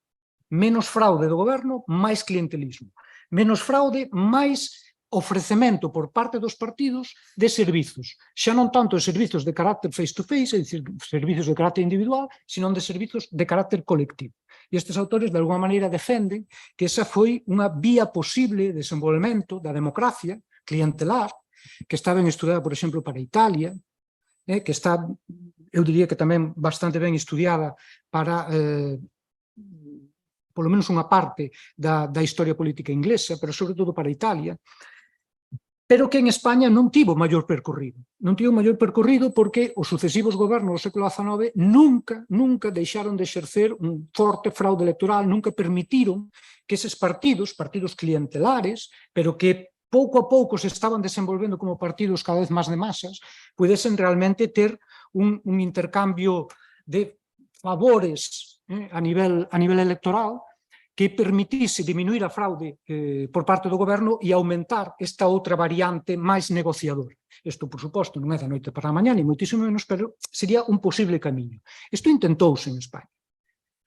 D: Menos fraude do goberno, máis clientelismo. Menos fraude, máis ofrecemento por parte dos partidos de servizos. Xa non tanto de servizos de carácter face-to-face, é dicir, servizos de carácter individual, sino de servizos de carácter colectivo. E estes autores, de alguma maneira, defenden que esa foi unha vía posible de desenvolvemento da democracia clientelar, que está ben estudada, por exemplo, para Italia, que está, eu diría que tamén bastante ben estudiada para, polo menos unha parte da historia política inglesa, pero sobre todo para Italia, pero que en España non tivo maior percorrido. Non tivo maior percorrido porque os sucesivos gobernos do século XIX nunca deixaron de exercer un forte fraude electoral, nunca permitiron que eses partidos clientelares, pero que pouco a pouco se estaban desenvolvendo como partidos cada vez máis de masas, pudesen realmente ter un intercambio de favores a nivel electoral que permitise diminuir a fraude por parte do goberno e aumentar esta outra variante máis negociadora. Isto, por suposto, non é da noite para a mañá, ni moitísimo menos, pero sería un posible camiño. Isto intentouse en España.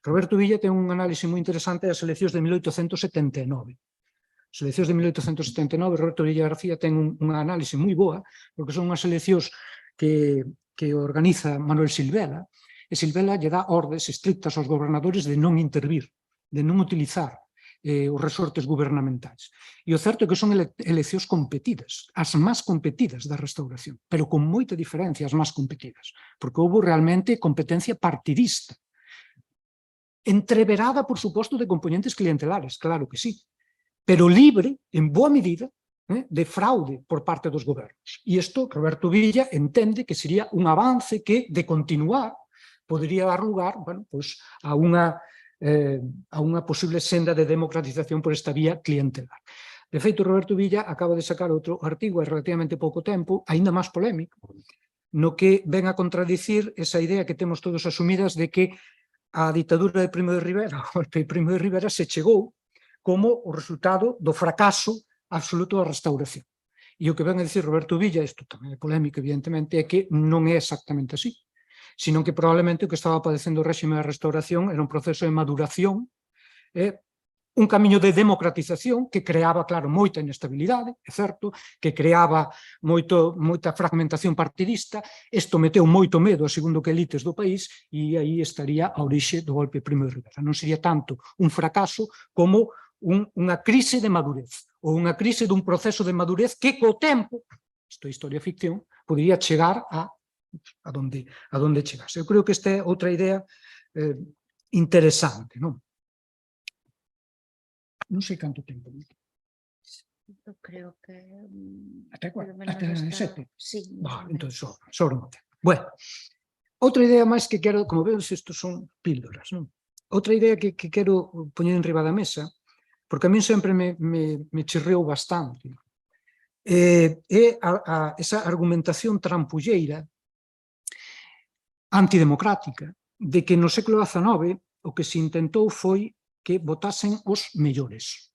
D: Roberto Villa ten un análise moi interesante das eleccións de 1879. As eleccións de 1879, Roberto Villa García ten unha análise moi boa, porque son unhas eleccións que organiza Manuel Silvela, e Silvela lle dá ordes estrictas aos gobernadores de non intervir, de non utilizar os resortes gubernamentais. E o certo é que son eleccións competidas, as máis competidas da restauración, pero con moita diferencia as máis competidas, porque houve realmente competencia partidista, entreverada, por suposto, de componentes clientelares, claro que sí, pero libre, en boa medida, de fraude por parte dos gobernos. E isto, Roberto Villa entende que sería un avance que, de continuar, podería dar lugar a unha posible senda de democratización por esta vía clientelar. De feito, Roberto Villa acaba de sacar outro artigo há relativamente pouco tempo, aínda máis polémico, no que ven a contradicir esa idea que temos todos asumidas de que a ditadura de Primo de Rivera, o Primo de Rivera, se chegou como o resultado do fracaso absoluto da restauración. E o que ven a dicir Roberto Villa, isto tamén é polémico, evidentemente, é que non é exactamente así, sino que probablemente o que estaba padecendo o réxime da restauración era un proceso de maduración un camiño de democratización que creaba, claro, moita inestabilidade, é certo, que creaba moita fragmentación partidista, isto meteu moito medo a segundo que elites do país e aí estaría a orixe do golpe primo de Rivera. Non sería tanto un fracaso como unha crise de madurez ou unha crise dun proceso de madurez que co tempo, isto é historia ficción, podería chegar a donde chegase. Eu creo que esta é outra idea interesante, non? Non sei canto tempo.
C: Eu creo que...
D: Até
C: polo
D: cuál?
C: menos
D: Até
C: está-
D: 7?
C: Sí,
D: Bah,
C: máis ou
D: entón
C: menos.
D: sobra o tempo. Bueno, outra idea máis que quero, como vedes, estos son píldoras, non? Outra idea que quero poñer en riba da mesa, porque a min sempre me chirreou bastante, é esa argumentación trampulleira antidemocrática de que no século XIX o que se intentou foi que votasen os mellores,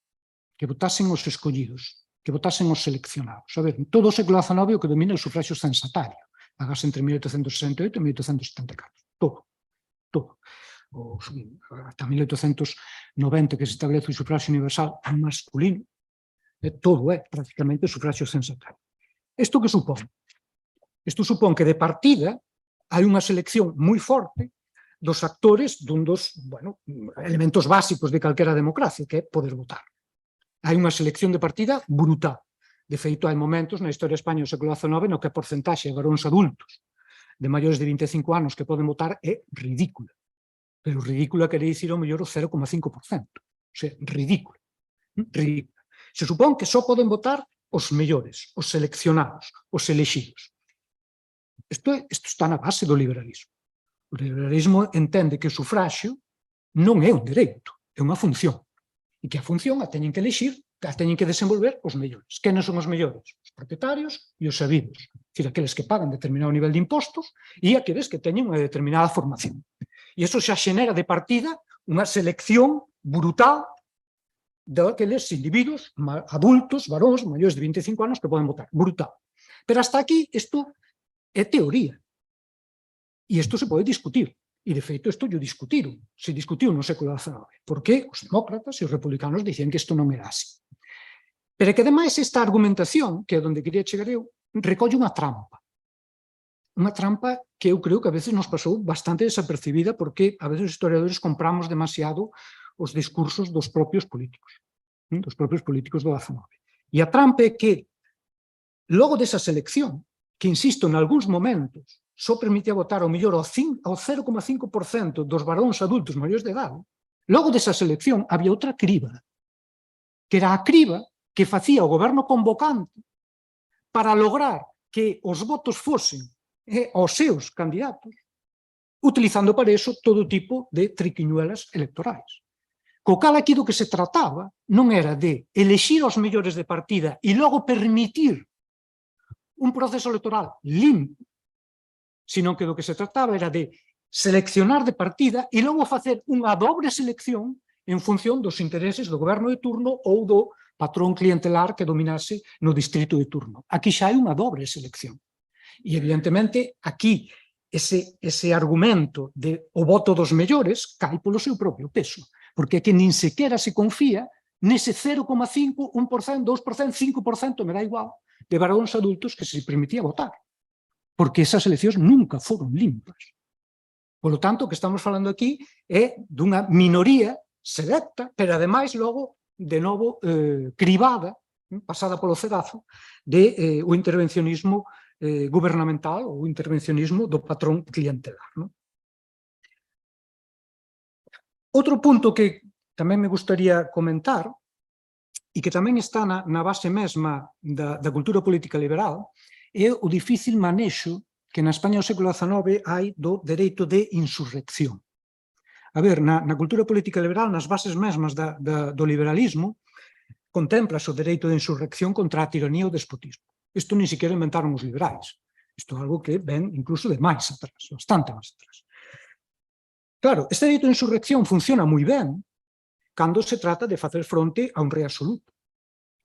D: que votasen os escollidos, que votasen os seleccionados. A ver, todo o século XIX o que domina é o sufragio censatario, agás entre 1868 e 1874. Todo. Hasta 1890 que se establece o sufragio universal masculino, todo é prácticamente o sufragio censatario. Isto que supón? Isto supón que de partida hai unha selección moi forte dos actores dun dos elementos básicos de calquera democracia, que é poder votar. Hai unha selección de partida brutal. De feito, hai momentos na historia de España do século XIX no que a porcentaxe de varóns adultos de maiores de 25 anos que poden votar é ridícula. Pero ridícula quere dicir ao mellor o 0,5%. O sea, ridícula. Ridícula. Se supón que só poden votar os mellores, os seleccionados, os elexidos. Isto está na base do liberalismo. O liberalismo entende que o sufragio non é un dereito, é unha función. E que a función a teñen que elexir, a teñen que desenvolver os mellores. Quenes son os mellores? Os propietarios e os sabidos. É dicir, aqueles que pagan determinado nivel de impostos e aqueles que teñen unha determinada formación. E iso xa xenera de partida unha selección brutal daqueles individuos adultos, varóns, maiores de 25 anos que poden votar. Brutal. Pero hasta aquí isto é teoría. E isto se pode discutir. E, de feito, isto yo discutiron. Se discutiu no século XIX. Porque os demócratas e os republicanos dicían que isto non era así. Pero que, ademais, esta argumentación, que é onde quería chegar eu, recolle unha trampa. Unha trampa que eu creo que a veces nos pasou bastante desapercibida porque a veces os historiadores compramos demasiado os discursos dos propios políticos do XIX. E a trampa é que, logo desa selección, que, insisto, en algúns momentos, só permitía votar ao mellor ao 0,5% dos varóns adultos maiores de idade, logo desa selección había outra criba, que era a criba que facía o goberno convocante para lograr que os votos fosen aos seus candidatos, utilizando para iso todo tipo de triquiñuelas electorais. Co cal aquí do que se trataba non era de elexir os mellores de partida e logo permitir un proceso electoral limpo, sino que do que se trataba era de seleccionar de partida e logo facer unha dobre selección en función dos intereses do goberno de turno ou do patrón clientelar que dominase no distrito de turno. Aquí xa hai unha dobre selección. E, evidentemente, aquí ese argumento de o voto dos mellores cai polo seu propio peso, porque é que nin sequera se confía nese 0,5, 1%, 2%, 5%, me dá igual, de varóns adultos que se permitía votar, porque esas eleccións nunca foron limpas. Polo tanto, o que estamos falando aquí é dunha minoría selecta, pero ademais logo, de novo, cribada, pasada polo cedazo, de o intervencionismo gubernamental ou o intervencionismo do patrón clientelar. Outro punto que tamén me gustaría comentar, e que tamén está na base mesma da cultura política liberal, é o difícil manexo que na España do século XIX hai do dereito de insurrección. A ver, na cultura política liberal, nas bases mesmas do liberalismo, contemplase o dereito de insurrección contra a tiranía e o despotismo. Isto ni siquiera inventaron os liberais. Isto é algo que ven incluso de máis atrás, bastante máis atrás. Claro, este dereito de insurrección funciona moi ben cando se trata de facer fronte a un rei absoluto,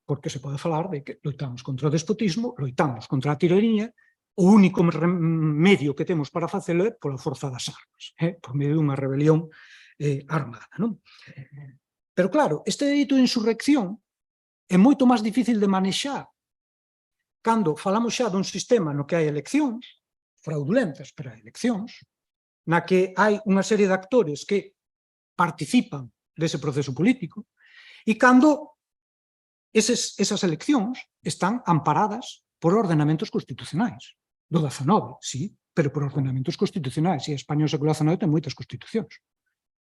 D: porque se pode falar de que loitamos contra o despotismo, loitamos contra a tiranía, o único medio que temos para facelo é pola forza das armas, por medio dunha rebelión armada. Non? Pero claro, este dereito de insurrección é moito máis difícil de manexar cando falamos xa dun sistema no que hai eleccións, fraudulentas, pero hai eleccións, na que hai unha serie de actores que participan dese proceso político, e cando esas eleccións están amparadas por ordenamentos constitucionais. Do 19, sí, pero por ordenamentos constitucionais. E a España no século XIX ten moitas constitucións.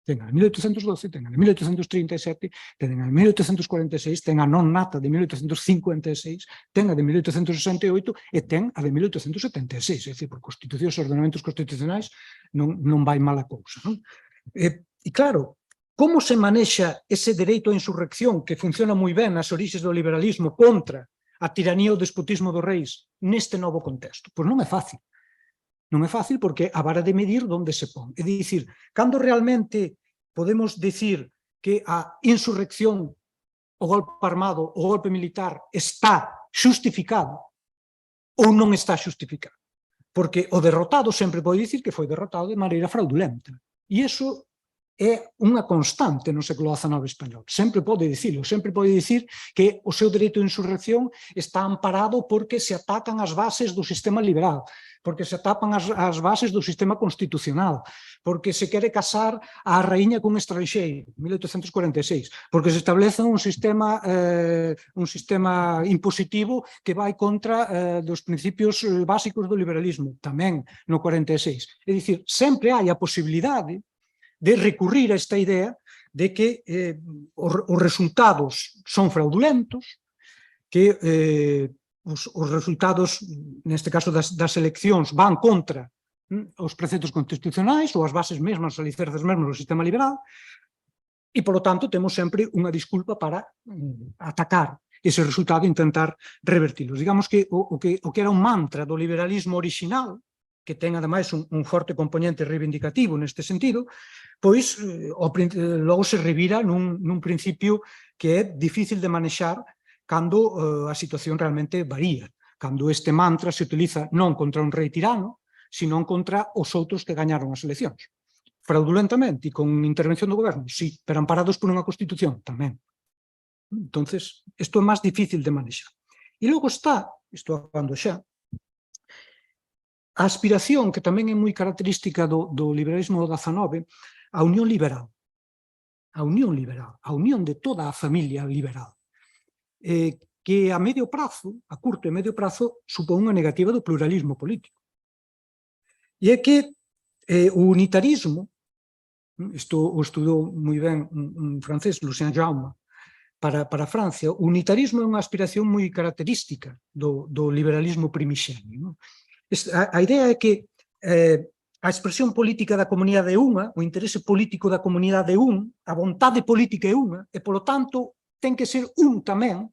D: Ten a de 1812, ten a de 1837, ten a de 1846, ten a non nata de 1856, ten a de 1868 e ten a de 1876. É dicir, por constitucións e ordenamentos constitucionais non vai mala cousa. Non? E claro, como se manexa ese dereito á insurrección que funciona moi ben nas orixes do liberalismo contra a tiranía ou despotismo dos reis neste novo contexto? Pois non é fácil. Non é fácil porque a vara de medir onde se pon. É dicir, cando realmente podemos dicir que a insurrección, o golpe armado, o golpe militar está xustificado ou non está xustificado. Porque o derrotado sempre pode dicir que foi derrotado de maneira fraudulenta. E iso é unha constante no século XIX español. Sempre pode dicirlo, sempre pode dicir que o seu dereito de insurrección está amparado porque se atacan as bases do sistema liberal, porque se atapan as bases do sistema constitucional, porque se quere casar a raíña cun estranxeiro, 1846, porque se establece un sistema impositivo que vai contra dos principios básicos do liberalismo, tamén no 46. É dicir, sempre hai a posibilidade de recurrir a esta idea de que os resultados son fraudulentos, que os resultados, neste caso das eleccións, van contra os preceptos constitucionais ou as bases mesmas, as alicerces mesmas do sistema liberal, e, polo tanto, temos sempre unha disculpa para atacar ese resultado e intentar revertilos. Digamos que o que era un mantra do liberalismo original, que ten, ademais, un forte componente reivindicativo neste sentido, pois logo se revira nun principio que é difícil de manexar cando a situación realmente varía, cando este mantra se utiliza non contra un rei tirano, sino contra os outros que gañaron as eleccións. Fraudulentamente e con intervención do goberno, sí, pero amparados por unha constitución, tamén. Entonces, isto é máis difícil de manexar. E logo está, estou acabando xa, a aspiración, que tamén é moi característica do liberalismo do XIX, a unión liberal. A unión liberal, a unión de toda a familia liberal. Que a medio prazo, a curto e medio prazo, supón unha negativa do pluralismo político. E é que o unitarismo, isto o estudou moi ben un francés, Lucien Jaume, para Francia, o unitarismo é unha aspiración moi característica do liberalismo primixenio. A idea é que a expresión política da comunidade é unha, o interese político da comunidade é un, a vontade política é unha, e, polo tanto, ten que ser un tamén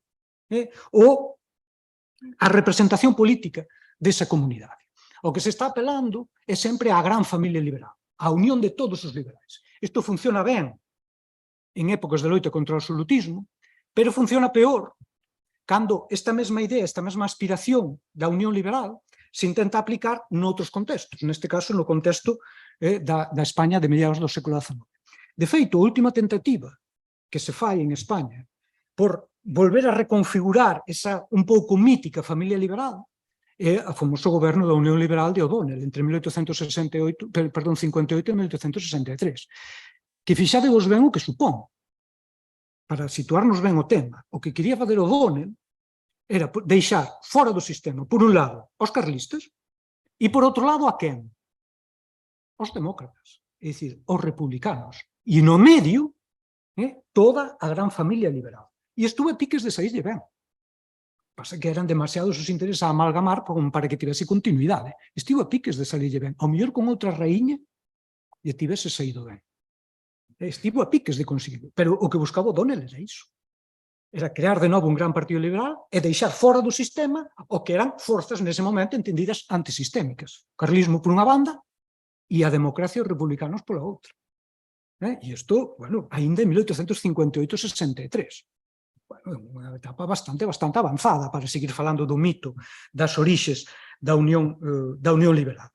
D: a representación política desa comunidade. O que se está apelando é sempre á gran familia liberal, á unión de todos os liberais. Isto funciona ben en épocas de loita contra o absolutismo, pero funciona peor cando esta mesma idea, esta mesma aspiración da unión liberal se intenta aplicar noutros contextos, neste caso no contexto da España de mediados do século XIX. De feito, a última tentativa que se fai en España por volver a reconfigurar esa un pouco mítica familia liberal é o famoso goberno da Unión Liberal de O'Donnell entre 1858 e 1863, que fixadevos ben o que supón. Para situarnos ben o tema, o que quería fazer O'Donnell era deixar fora do sistema, por un lado, os carlistas, e por outro lado, a quen? Os demócratas, é dicir, os republicanos. E no medio, toda a gran familia liberal. E estuve piques de saírlle ben. Pasa que eran demasiados os intereses a amalgamar como para que tivese continuidade. Estivo a piques de saírlle ben. Ao mellor con outra raíña e tivese saído ben. Estivo a piques de conseguirlo. Pero o que buscaba O'Donnell era iso. Era crear de novo un gran partido liberal e deixar fora do sistema o que eran forzas nese momento entendidas antisistémicas. O carlismo por unha banda e a democracia e os republicanos pola outra. E isto, bueno, ainda en 1858-63. Bueno, unha etapa bastante avanzada para seguir falando do mito das orixes da unión liberal.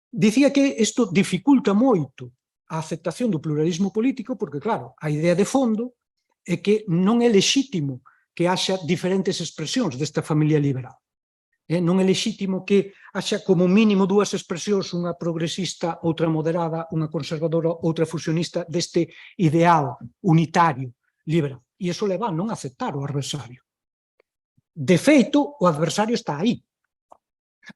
D: Dicía que isto dificulta moito a aceptación do pluralismo político, porque, claro, a idea de fondo é que non é lexítimo que haxa diferentes expresións desta familia liberal. Non é lexítimo que haxa como mínimo dúas expresións, unha progresista, outra moderada, unha conservadora, outra fusionista, deste ideal unitario liberal. E iso leva a non aceptar o adversario. De feito, o adversario está aí.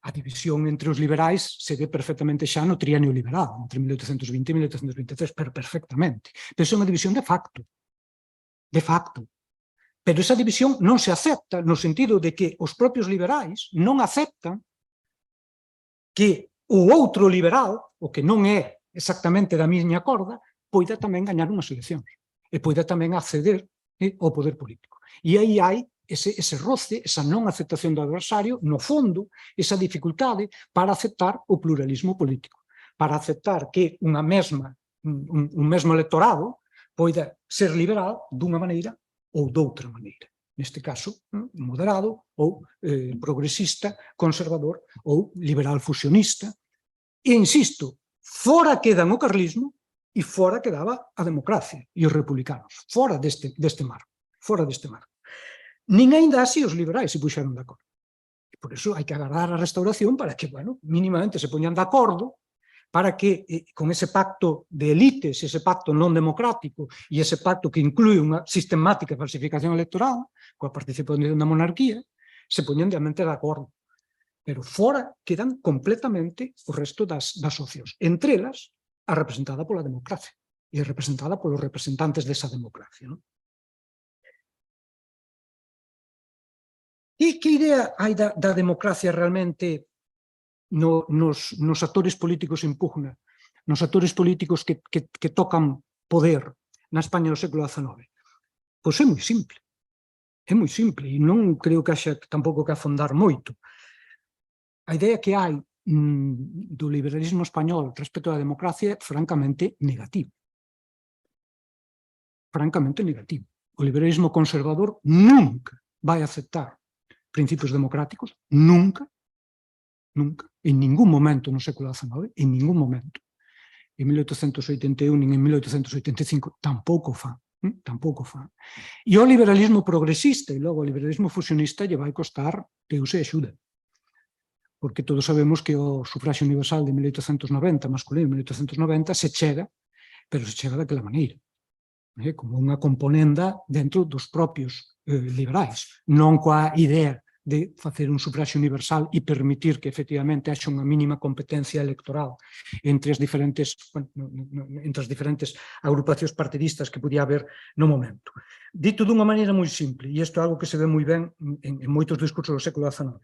D: A división entre os liberais se ve perfectamente xa no trienio liberal, entre 1820 e 1823, pero perfectamente. Pero é unha división de facto. De facto. Pero esa división non se acepta no sentido de que os propios liberais non aceptan que o outro liberal, o que non é exactamente da miña corda, poida tamén gañar unhas eleccións e poida tamén acceder ao poder político. E aí hai ese roce, esa non aceptación do adversario, no fondo, esa dificultade para aceptar o pluralismo político, para aceptar que un mesmo electorado poida ser liberal dunha maneira ou doutra maneira. Neste caso, moderado ou progresista, conservador ou liberal fusionista. E, insisto, fora quedan o carlismo e fora quedaba a democracia e os republicanos, fora deste marco, fora deste marco. Nin aínda así os liberais se puxeron de acordo. E por iso hai que agardar a restauración para que, bueno, mínimamente se poñan de acordo para que, con ese pacto de élites, ese pacto non democrático e ese pacto que inclúe unha sistemática falsificación electoral, coa participación da monarquía, se poñan realmente de acordo. Pero fora quedan completamente o resto das opcións. Entre elas, a representada pola democracia e representada polos representantes desa democracia, non? E que idea hai da democracia realmente nos actores políticos en pugna, nos actores políticos que tocan poder na España do século XIX? Pois é moi simple. É moi simple e non creo que haxa tampouco que afondar moito. A idea que hai do liberalismo español respecto á democracia é francamente negativo. Francamente negativo. O liberalismo conservador nunca vai aceptar principios democráticos, nunca, nunca, en ningún momento no século XIX, en ningún momento. En 1881 nin en 1885 tampouco fan. Tampouco fan. E o liberalismo progresista e logo o liberalismo fusionista lle vai costar Deus e axuda. Porque todos sabemos que o sufragio universal de 1890, masculino de 1890, se chega, pero se chega daquela maneira, como unha componenda dentro dos propios liberais, non coa idea de facer un sufragio universal e permitir que efectivamente haxa unha mínima competencia electoral entre as diferentes agrupacións partidistas que podía haber no momento. Dito dunha maneira moi simple, e isto é algo que se ve moi ben en moitos discursos do século XIX,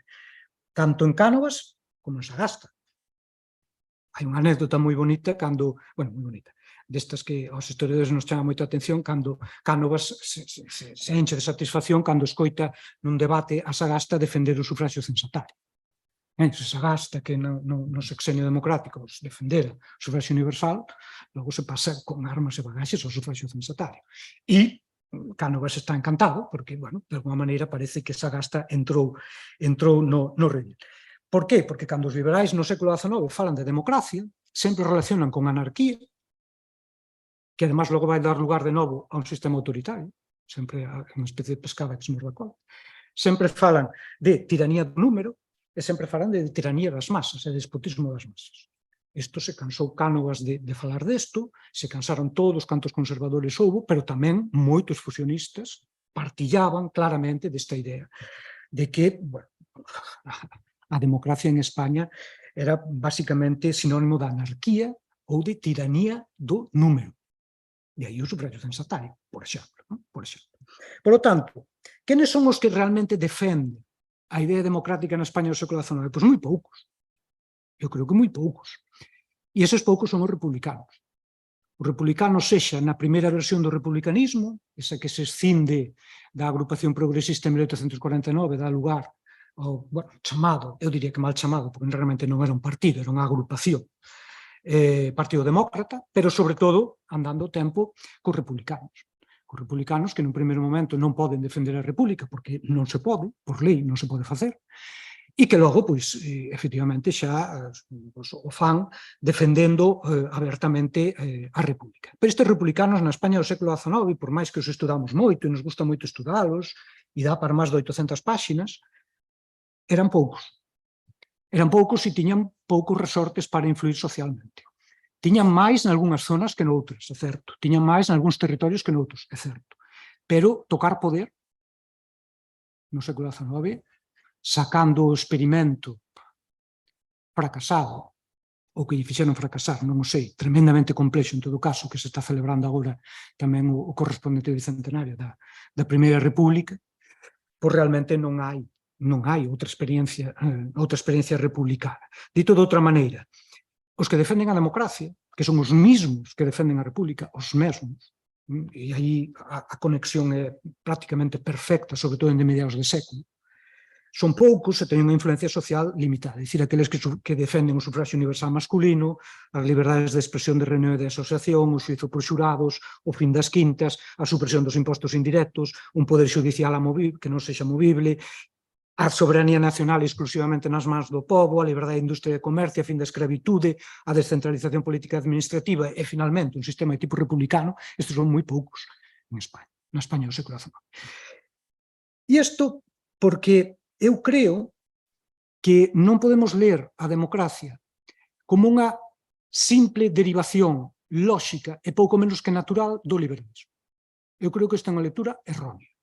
D: tanto en Cánovas como en Sagasta. Hai unha anécdota moi bonita cando, moi bonita, destas que aos historiadores nos chama moita atención, cando Cánovas se enche de satisfacción cando escoita nun debate a Sagasta defender o sufragio censatario. Se Sagasta, que no sexenio democrático defendera o sufragio universal, logo se pasa con armas e bagaxes ao sufragio censatario. E Cánovas está encantado, porque, de alguma maneira parece que Sagasta entrou no redil. Por qué? Porque cando os liberais no século XIX falan de democracia, sempre relacionan con anarquía, que además logo vai dar lugar de novo a un sistema autoritario, sempre unha especie de pescada que se morda a cola. Sempre falan de tiranía do número e sempre falan de tiranía das masas, de despotismo das masas. Isto se cansou Cánovas de falar desto, se cansaron todos cantos conservadores houbo, pero tamén moitos fusionistas partillaban claramente desta idea de que a democracia en España era basicamente sinónimo da anarquía ou de tiranía do número. E aí o sufragio censatario, por exemplo. Por lo tanto, quenes son os que realmente defenden a idea democrática na España do século XIX? Pois moi poucos. Eu creo que moi poucos. E eses poucos son os republicanos. Os republicanos, sexa na primeira versión do republicanismo, esa que se escinde da agrupación progresista en 1849, dá lugar ao chamado, eu diría que mal chamado, porque realmente non era un partido, era unha agrupación, Partido Demócrata, pero sobre todo andando o tempo cos republicanos que nun primeiro momento non poden defender a República porque non se pode, por lei non se pode facer, e que logo, pois, efectivamente, xa o fan defendendo abertamente a República. Pero estes republicanos na España do século XIX, por máis que os estudamos moito e nos gusta moito estudalos, e dá para máis de 800 páxinas, eran poucos. Eran poucos e tiñan poucos resortes para influir socialmente. Tiñan máis nalgúnas zonas que noutras, é certo. Tiñan máis nalgúns territorios que noutros, é certo. Pero tocar poder no século XIX, sacando o experimento fracasado, ou que lle fixeron fracasar, non o sei, tremendamente complexo en todo caso, que se está celebrando agora tamén o correspondente bicentenario da Primeira República, pois realmente non hai outra experiencia republicana. Dito de outra maneira, os que defenden a democracia, que son os mismos que defenden a República, os mesmos, e aí a conexión é prácticamente perfecta, sobre todo en de mediados de século, son poucos e teñen unha influencia social limitada. É dicir, aqueles que defenden o sufragio universal masculino, as liberdades de expresión de reunión e de asociación, o xuízo por xurados, o fin das quintas, a supresión dos impostos indirectos, un poder xudicial que non sexa movible, a soberanía nacional exclusivamente nas mans do pobo, a liberdade de industria e de comercio, a fin da escravitude, a descentralización política e administrativa e, finalmente, un sistema de tipo republicano. Estes son moi poucos en España, na España do século XIX. E isto porque eu creo que non podemos ler a democracia como unha simple derivación lóxica e pouco menos que natural do liberalismo. Eu creo que esta é unha lectura errónea.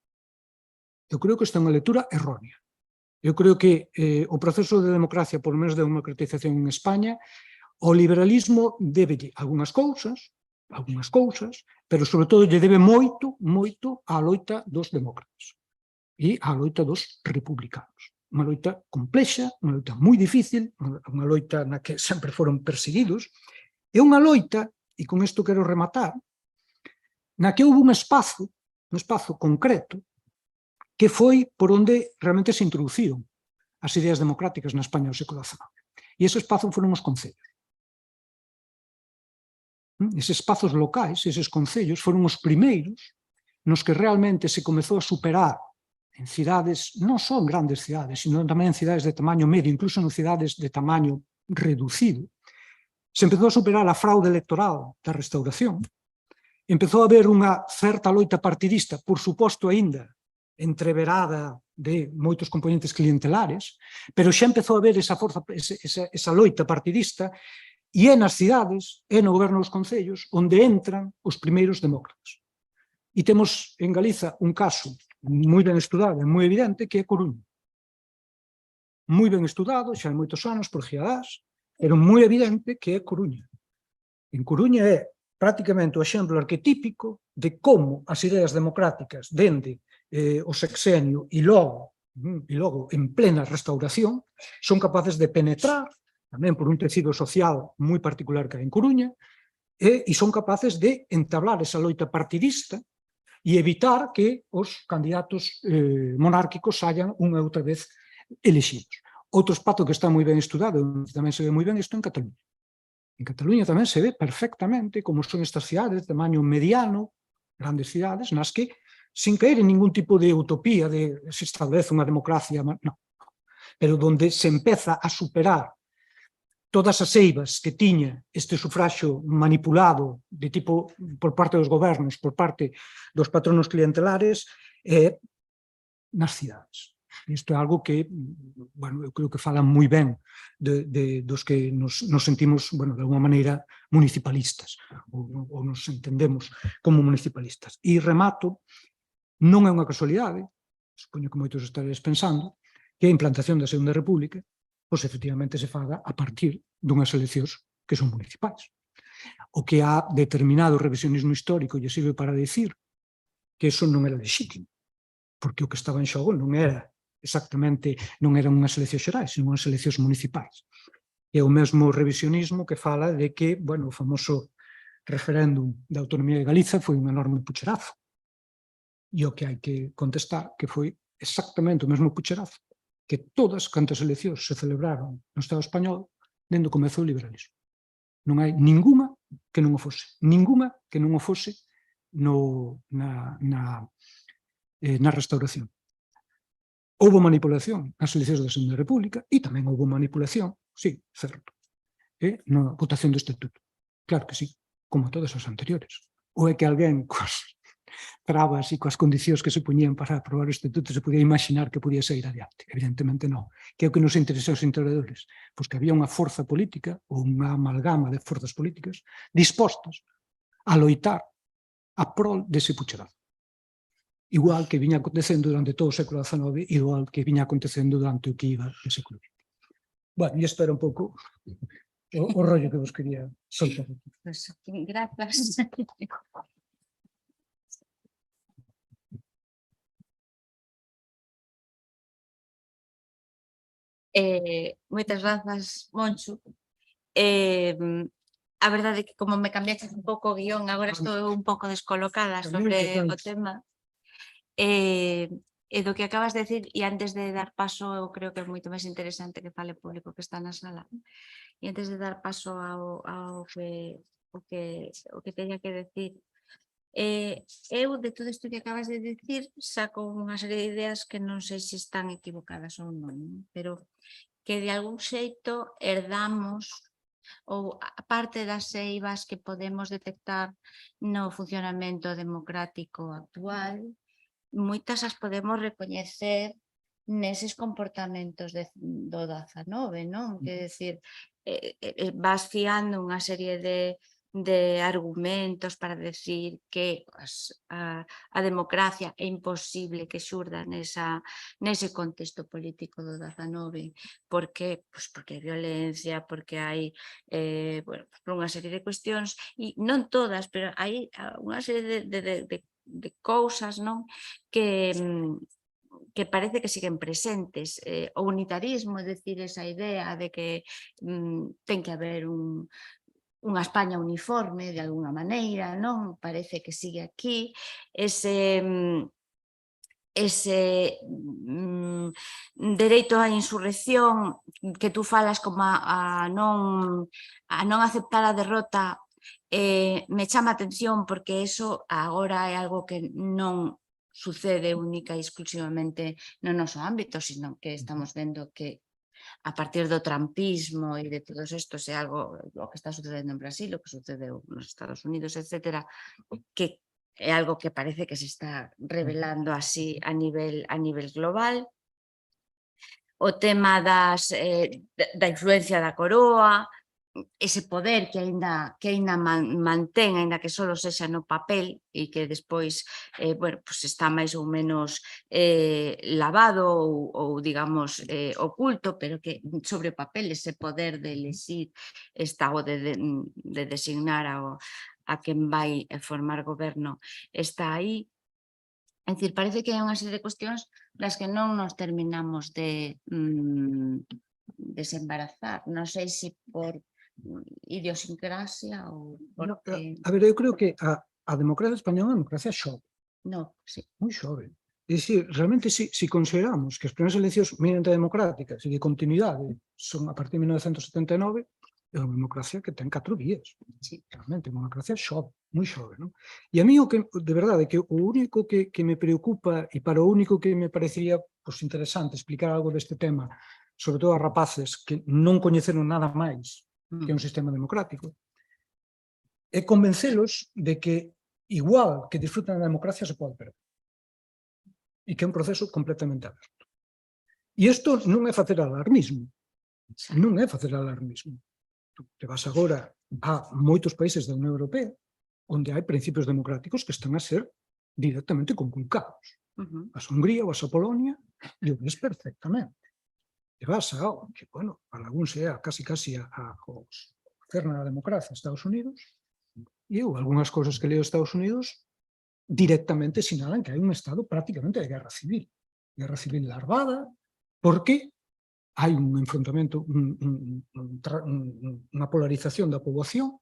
D: Eu creo que o proceso de democracia, por menos de democratización en España, o liberalismo débelle algunhas cousas, pero sobre todo lle debe moito á loita dos demócratas e á loita dos republicanos. Unha loita complexa, unha loita moi difícil, unha loita na que sempre foron perseguidos, e unha loita, e con isto quero rematar, na que houve un espazo concreto, que foi por onde realmente se introduciron as ideas democráticas na España do século XIX. E ese espazo foron os concellos. Eses espazos locais, eses concellos, foron os primeiros nos que realmente se comezou a superar en cidades, non só en grandes cidades, sino tamén en cidades de tamaño medio, incluso en cidades de tamaño reducido, se empezou a superar a fraude electoral da Restauración, empezou a haber unha certa loita partidista, por suposto aínda entreverada de moitos componentes clientelares, pero xa empezou a haber esa forza, esa loita partidista, e é nas cidades, é no goberno dos concellos, onde entran os primeiros demócratas. E temos en Galiza un caso moi ben estudado e moi evidente, que é Coruña. Moi ben estudado, xa hai moitos anos, por Giadás, pero moi evidente que é Coruña. En Coruña é prácticamente o exemplo arquetípico de como as ideas democráticas dende o sexenio e logo en plena restauración son capaces de penetrar, tamén por un tecido social moi particular que hai en Coruña, e son capaces de entablar esa loita partidista e evitar que os candidatos monárquicos saian unha e outra vez elexidos. Outro espazo que está moi ben estudado, tamén se ve moi ben isto en Cataluña. En Cataluña tamén se ve perfectamente como son estas cidades de tamaño mediano, grandes cidades, nas que, sin caer en ningún tipo de utopía de se establece unha democracia, non, pero donde se empeza a superar todas as eivas que tiña este sufraxo manipulado de tipo por parte dos gobernos, por parte dos patronos clientelares, nas cidades. Isto é algo que, bueno, eu creo que falan moi ben dos que nos sentimos, bueno, de alguma maneira municipalistas, ou nos entendemos como municipalistas. E remato, non é unha casualidade, supoño que moitos estaréis pensando, que a implantación da Segunda República pois efectivamente se faga a partir dunhas eleccións que son municipais. O que a determinado revisionismo histórico lle sirve para dicir que eso non era lexítimo, porque o que estaba en xogo non era exactamente, non eran unhas eleccións xerais, sino unhas eleccións municipais. É o mesmo revisionismo que fala de que, bueno, o famoso referéndum da autonomía de Galiza foi un enorme pucherazo. E o que hai que contestar que foi exactamente o mesmo pucherazo que todas cantas eleccións se celebraron no Estado español dende o comezo do liberalismo. Non hai ninguna que non o fose. Ninguna que non o fose na restauración. Houve manipulación nas eleccións da Segunda República e tamén houve manipulación, sí, certo, na votación do Estatuto. Claro que sí, como todas as anteriores. Ou é que alguén coas trabas e coas condicións que se poñían para aprobar o Estatuto se podía imaginar que podía sair adiante? Evidentemente non. Que é o que nos interesa aos historiadores? Pois que había unha forza política ou unha amalgama de forzas políticas dispostas a loitar a prol dese pucherazo. Igual que viña acontecendo durante todo o século XIX, igual que viña acontecendo durante o que iba do século XX. Bueno, e isto era un pouco o rollo que vos quería soltar.
C: Pues, grazas. Moitas grazas, Moncho. A verdade é que como me cambiaste un pouco o guión, agora estou un pouco descolocada sobre o tema. E do que acabas de decir, e antes de dar paso, eu creo que é moito máis interesante que fale o público que está na sala. E antes de dar paso ao que teña que decir, eu de todo isto que acabas de decir saco unha serie de ideas que non sei se están equivocadas ou non, pero que de algún xeito herdamos ou a parte das eivas que podemos detectar no funcionamento democrático actual, moitas as podemos recoñecer neses comportamentos do 19, non? Quer decir, vas fiando unha serie de argumentos para decir que a democracia é imposible que xurda nese contexto político do 19. Por que? Pois porque hai violencia, porque hai por unha serie de cuestións, e non todas, pero hai unha serie de cousas, non? Que parece que siguen presentes. O unitarismo, é dicir, esa idea de que ten que haber unha España uniforme de alguna maneira, non? Parece que sigue aquí. Ese dereito á insurrección que tú falas como a non aceptar a derrota, me chama a atención porque eso agora é algo que non sucede única e exclusivamente no noso ámbito, sino que estamos vendo que a partir do trampismo e de todos estos é algo o que está sucedendo en Brasil, o que sucedeu nos Estados Unidos, etcétera, que é algo que parece que se está revelando así a nivel global. O tema da influencia da coroa, ese poder que aínda mantén, aínda que só sexa no papel e que despois está máis ou menos lavado ou digamos oculto, pero que sobre o papel ese poder de elexir o de designar a quen vai formar goberno está aí. É dicir, parece que hai unha serie de cuestións das que non nos terminamos de desembarazar. Non sei se por idiosincrasia ou porque...
D: A ver, eu creo que a democracia española é unha democracia xove.
C: Non, sí.
D: Moi xove. É dicir, realmente, se consideramos que as primeiras eleccións minimamente democráticas e de continuidade son a partir de 1979, é unha democracia que ten 4 días.
C: Sí.
D: Realmente, unha democracia xove, moi xove, non? E a mí, de verdade, que o único que me preocupa e para o único que me parecería interesante explicar algo deste tema, sobre todo a rapaces que non coñeceron nada máis que un sistema democrático, é convencelos de que igual que disfrutan da democracia se pode perder. E que é un proceso completamente aberto. E isto non é facer alarmismo. Non é facer alarmismo. Tu te vas agora a moitos países da Unión Europea onde hai principios democráticos que están a ser directamente conculcados. Vas a Hungría, vas a Polonia e o ves perfectamente. Te vas a, que, bueno, para algún sea casi a goberna da democracia Estados Unidos, e eu, algunhas cousas que leo Estados Unidos directamente sinalan que hai un estado prácticamente de guerra civil larvada, porque hai un enfrontamento, unha polarización da poboación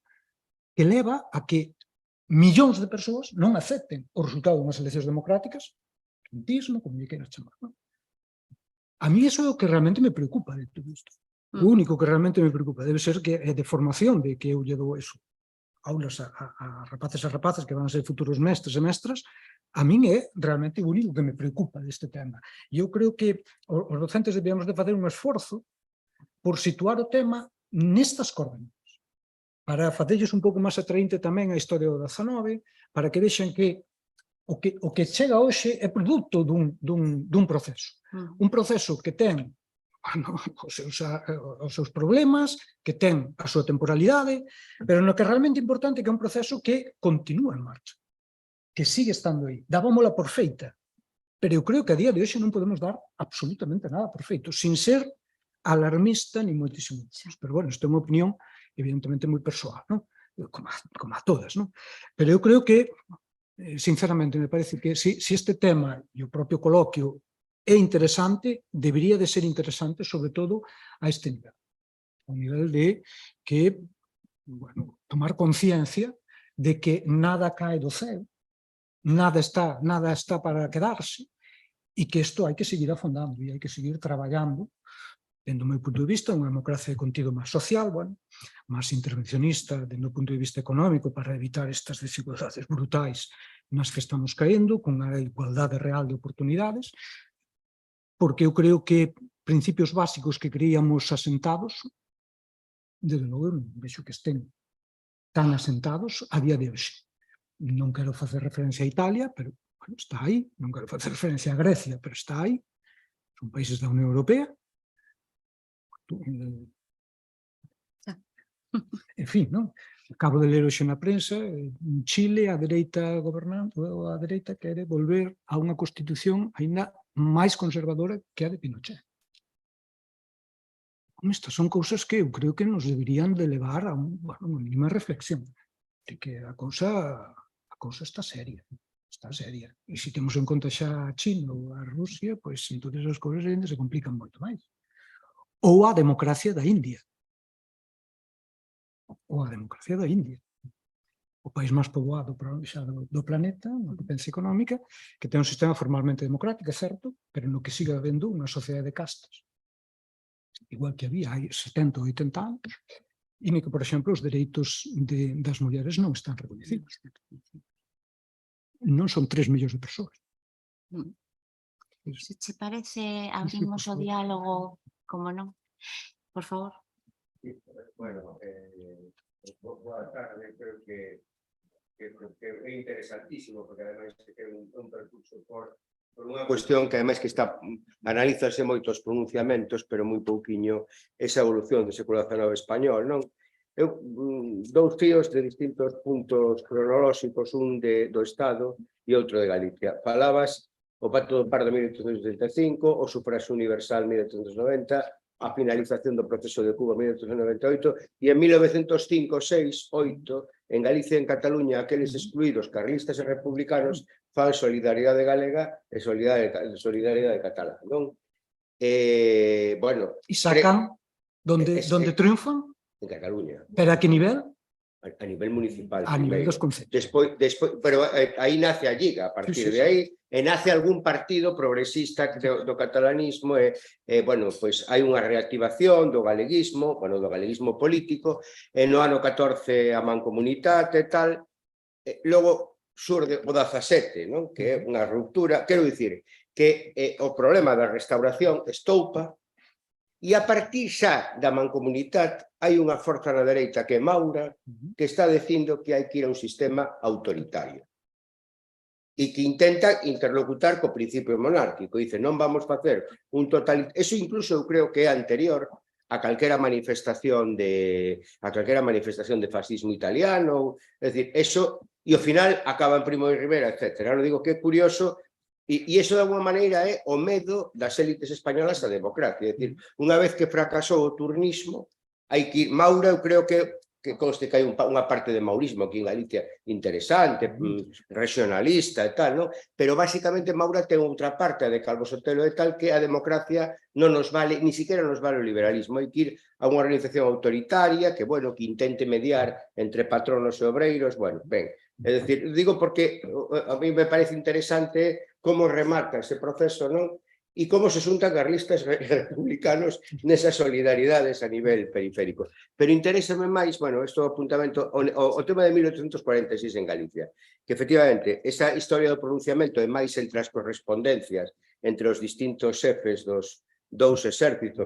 D: que leva a que millóns de persoas non acepten o resultado dunhas eleccións democráticas, trumpismo, como lle queiras chamar. A mí iso é o que realmente me preocupa de todo isto. O único que realmente me preocupa debe ser que é de formación, de que eu lle dou eso, aulas a rapaces que van a ser futuros mestres e mestras, a min é realmente o único que me preocupa deste tema. E eu creo que os docentes debíamos de facer un esforzo por situar o tema nestas coordenadas, para facerlles un pouco máis atraente tamén a historia do 19, para que vexan que o que chega hoxe é produto dun proceso. Un proceso que ten os seus problemas, que ten a súa temporalidade, pero no que é realmente importante que é un proceso que continúa en marcha, que sigue estando aí. Dábámola por feita, pero eu creo que a día de hoxe non podemos dar absolutamente nada por feito, sin ser alarmista ni moitísimo. Pero bueno, isto é unha opinión evidentemente moi persoal, non? Como a todas, non? Pero eu creo que, sinceramente, me parece que se este tema e o propio coloquio é interesante, debería de ser interesante, sobre todo, a este nivel. A nivel de que, bueno, tomar conciencia de que nada cae do ceo, nada está para quedarse, e que isto hai que seguir afondando e hai que seguir traballando, dentro do meu punto de vista, unha democracia de contido máis social, bueno, máis intervencionista, dentro do punto de vista económico, para evitar estas desigualdades brutais nas que estamos caendo, con a igualdade real de oportunidades, porque eu creo que principios básicos que creíamos asentados, desde logo, non vexo que estén tan asentados a día de hoxe. Non quero facer referencia a Italia, pero bueno, está aí. Non quero facer referencia a Grecia, pero está aí. Son países da Unión Europea. En fin, non? Acabo de ler hoxe na prensa, en Chile a dereita gobernante, ou a dereita quere volver a unha constitución aínda máis conservadora que a de Pinochet. Estas son cousas que eu creo que nos deberían de levar a unha mínima reflexión, de que a cousa está seria. Está seria. E se temos en conta xa a China ou a Rusia, pois entón as cousas ainda se complican moito máis. Ou a democracia da India. Ou a democracia da India. O país máis poboado xa do planeta, na potencia económica, que ten un sistema formalmente democrático, é certo, pero no que sigue habendo unha sociedade de castas. Igual que había hai 70 ou 80 anos, e no que, por exemplo, os dereitos das mulleres non están reconhecidos. Non son 3 millóns de persoas.
C: Se che parece, abrimos o diálogo, como non? Por favor.
E: Bueno, boa tarde, creo que é interesantísimo, porque ademais é un percurso por unha cuestión que ademais que está, analízase moitos pronunciamentos, pero moi pouquiño esa evolución do século XIX español, non? Eu, dous tíos de distintos puntos cronolóxicos, un do Estado e outro de Galicia. Falabas o Pacto do Pardo de 1835, o sufragio universal 1890, a finalización do proceso de Cuba en 1898 e en 1905, 6, 8, en Galicia e en Cataluña, aqueles excluídos carlistas e republicanos fan solidaridade galega e solidaridade catalá, non? Bueno,
D: E sacan donde triunfan?
E: En Cataluña.
D: Pero a que nivel?
E: A nivel municipal.
D: A nivel dos concellos.
E: Despois, pero aí nace a Lliga, a partir de aí, e nace algún partido progresista do catalanismo, bueno, pois hai unha reactivación do galeguismo, bueno, do galeguismo político, no ano 14 a mancomunitate e tal, logo xurde o 17, non? Que é unha ruptura, quero dicir, que o problema da restauración estoupa, e a partir xa da mancomunitat hai unha forza na dereita que é Maura, que está dicindo que hai que ir a un sistema autoritario e que intenta interlocutar co principio monárquico. Dice, non vamos facer un totalitario. Eso incluso eu creo que é anterior a calquera manifestación de fascismo italiano, é dicir, eso, e ao final acaba en Primo de Rivera, etc. Non digo que é curioso. E iso, de alguma maneira, é o medo das élites españolas á democracia. É dicir, unha vez que fracasou o turnismo, hai que ir. Maura, eu creo que conste que hai unha parte de maurismo aquí en Galicia interesante, regionalista e tal, non? Pero, basicamente, Maura ten outra parte de Calvo Sotelo e tal, que a democracia non nos vale, ni siquiera nos vale o liberalismo. Hai que ir a unha organización autoritaria que, bueno, que intente mediar entre patronos e obreiros, bueno, ben. É dicir, digo porque a mí me parece interesante como remarca ese proceso, non? e como se xuntan carlistas e republicanos nesas solidaridades a nivel periférico. Pero interésame máis, bueno, isto é o apuntamento, o tema de 1846 en Galicia, que efectivamente esa historia do pronunciamento é máis entre as correspondencias entre os distintos xefes dos dous exércitos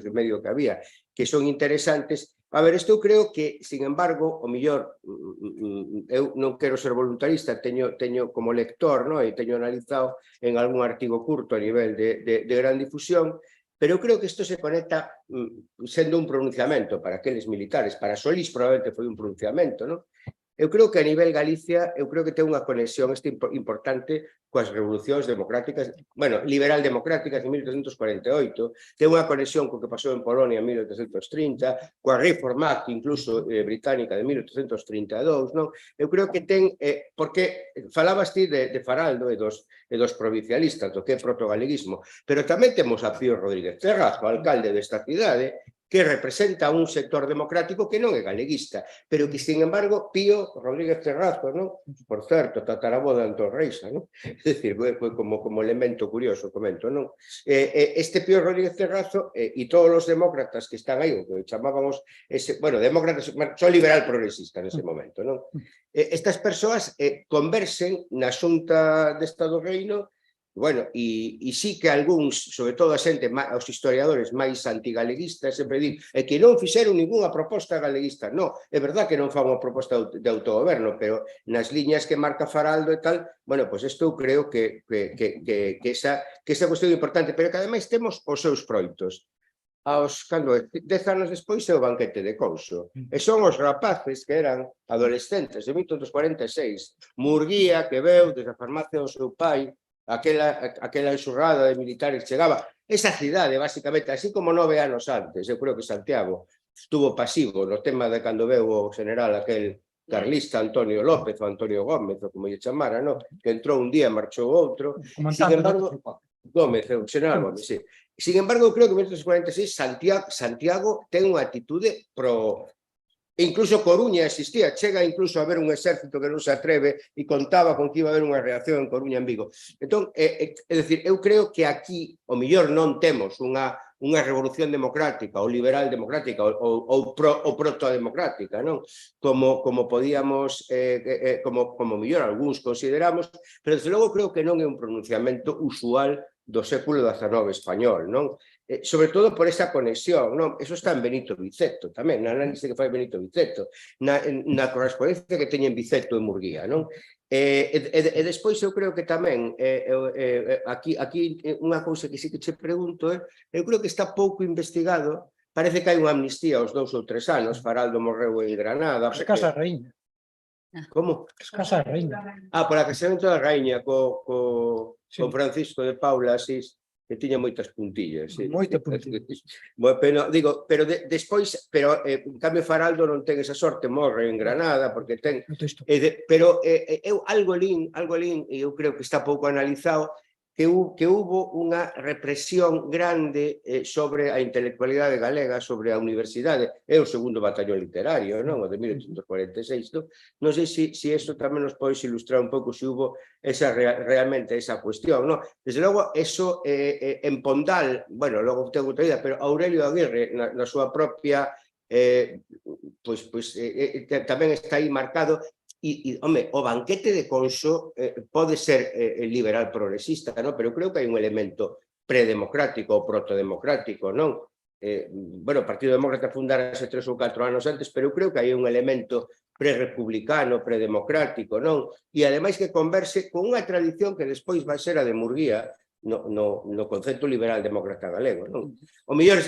E: e medio que había, que son interesantes. A ver, isto eu creo que, sin embargo, o mellor, eu non quero ser voluntarista, teño como lector, no? E teño analizado en algún artigo curto a nivel de gran difusión, pero eu creo que isto se conecta sendo un pronunciamento para aqueles militares, para Solís probablemente foi un pronunciamento, non? Eu creo que a nivel Galicia, eu creo que ten unha conexión importante coas revolucións democráticas, bueno, liberal-democráticas de 1848, ten unha conexión co que pasou en Polonia en 1830, coa Reform Act, incluso británica, de 1832, non? Eu creo que ten, porque falabas ti de Faraldo e dos provincialistas, do que é protogaleguismo, pero tamén temos a Pío Rodríguez Terrazo, alcalde desta cidade, que representa un sector democrático que non é galeguista, pero que, sin embargo, Pío Rodríguez Terrazo, ¿no? Por certo, tatarabó de Antón Reixa, ¿no? É dicir, como elemento curioso, comento, ¿no? Este Pío Rodríguez Terrazo e todos os demócratas que están aí, o que chamábamos, bueno, demócratas, son liberal progresistas nese momento, ¿no? Estas persoas conversen na Xunta de Estado Reino. Bueno, e sí que algúns, sobre todo a xente, os historiadores máis antigaleguistas, sempre din que non fixeron ningunha proposta galeguista. Non, é verdad que non fan unha proposta de autogoberno, pero nas liñas que marca Faraldo e tal, bueno, pois isto eu creo que esa cuestión é importante, pero que ademais temos os seus froitos. Cando 10 anos despois é o banquete de Couso. E son os rapaces que eran adolescentes de 1846. Murguía, que veu desde a farmacia do seu pai, aquela enxurrada de militares chegaba. Esa cidade, basicamente, así como 9 anos antes, eu creo que Santiago estuvo pasivo no tema de cando veu o general aquel carlista Antonio López ou Antonio Gómez, ou como lle chamara, no? Que entrou un día e marchou outro. Sin embargo, Gómez, o general Gómez, sí. Sin embargo, eu creo que en 1946 Santiago ten unha actitude pro... Incluso Coruña existía, chega incluso a haber un exército que non se atreve e contaba con que iba a haber unha reacción en Coruña en Vigo. Entón, é dicir, eu creo que aquí o mellor non temos unha revolución democrática ou liberal democrática ou protodemocrática, non? Como podíamos, como mellor algúns consideramos, pero desde logo creo que non é un pronunciamento usual do século XIX español, non? Sobre todo por esa conexión, non? Eso está en Benito Viceto tamén, na análise que fai Benito Viceto, na correspondencia que teñen Viceto e Murguía, non? E despois eu creo que tamén, aquí unha cousa que sí que che pregunto, eu creo que está pouco investigado, parece que hai unha amnistía aos 2 ou 3 anos, Faraldo morreu en Granada.
D: Es Casa Raíña.
E: Como?
D: Es Casa Raíña.
E: Por a casamento da Raíña con Francisco de Paula Asís, que tiña moitas puntillas.
D: Moitas puntillas.
E: Pero despois, en cambio Faraldo non ten esa sorte, morre en Granada, porque ten... Pero eu algo lín, e eu creo que está pouco analizado, que hubo unha represión grande sobre a intelectualidade galega, sobre a universidade. É o segundo batallón literario, non? O de 1846. Non sei se isto tamén nos podes ilustrar un pouco, se hubo realmente esa cuestión, non? Desde logo, eso en Pondal, bueno, logo tengo outra idea, pero Aurelio Aguirre, na súa propia, tamén está aí marcado. E, home, o banquete de Couso pode ser liberal progresista, non? Pero eu creo que hai un elemento predemocrático ou protodemocrático, non? Bueno, o Partido Demócrata fundarase 3 ou 4 anos antes, pero eu creo que hai un elemento pre-republicano, predemocrático, non? E ademais que converse con unha tradición que despois vai ser a de Murguía, no concepto liberal demócrata galego, non? O mellor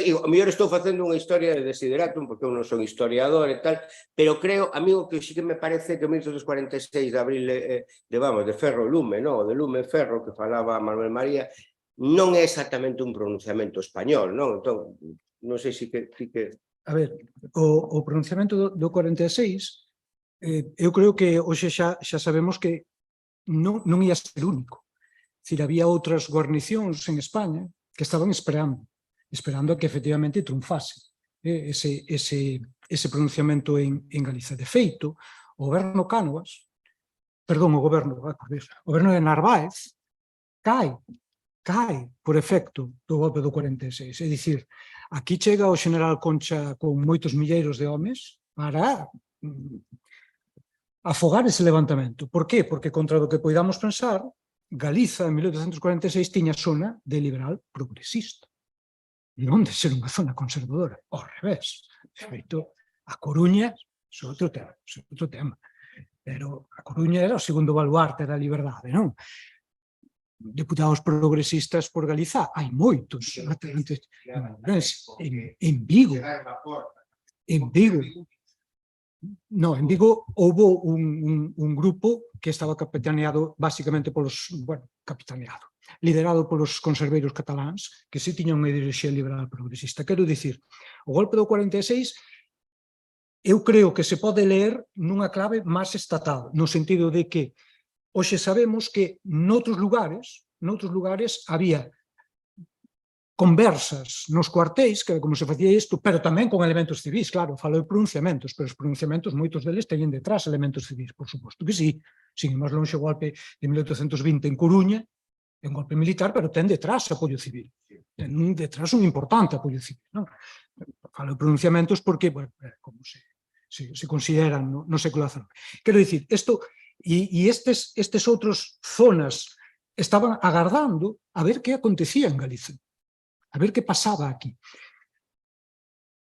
E: estou facendo unha historia de desideratum, porque eu non son historiador e tal, pero creo, amigo, que sí que me parece que o 1846 de abril de Ferro Lume, non? De Lume Ferro, que falaba Manuel María, non é exactamente un pronunciamento español, non? Entón, non sei se que...
D: A ver, o pronunciamento do 46, eu creo que hoxe xa sabemos que non ia ser único. Dicir, había outras guarnicións en España que estaban esperando a que efectivamente triunfase ese pronunciamento en Galicia. De feito, o goberno Cánovas, perdón, o goberno de Narváez cae cae por efecto do golpe do 46. É dicir, aquí chega o general Concha con moitos milleiros de homes para afogar ese levantamento. Por qué? Porque contra do que poidamos pensar, Galiza en 1846 tiña zona de liberal progresista, non de ser unha zona conservadora, ao revés. De feito, a Coruña é outro tema, pero a Coruña era o segundo baluarte da liberdade, non? Deputados progresistas por Galiza, hai moitos. En Vigo, no, en Vigo houve un grupo que estaba capitaneado basicamente polos, liderado polos conserveiros cataláns, que si tiñan unha ideoloxía liberal progresista. Quero dicir, o golpe do 46 eu creo que se pode ler nunha clave máis estatal, no sentido de que hoxe sabemos que noutros lugares había conversas nos cuartéis, que era como se facía isto, pero tamén con elementos civis, claro, falo de pronunciamentos, pero os pronunciamentos, moitos deles teñen detrás elementos civis, por suposto que sí, sin ir máis longe o golpe de 1820 en Coruña, é un golpe militar, pero ten detrás apoio civil, ten detrás un importante apoio civil, non? Falo de pronunciamentos porque, bueno, como se consideran no século XIX. Quero dicir, isto, e estes outros zonas estaban agardando a ver que acontecía en Galiza, a ver que pasaba aquí.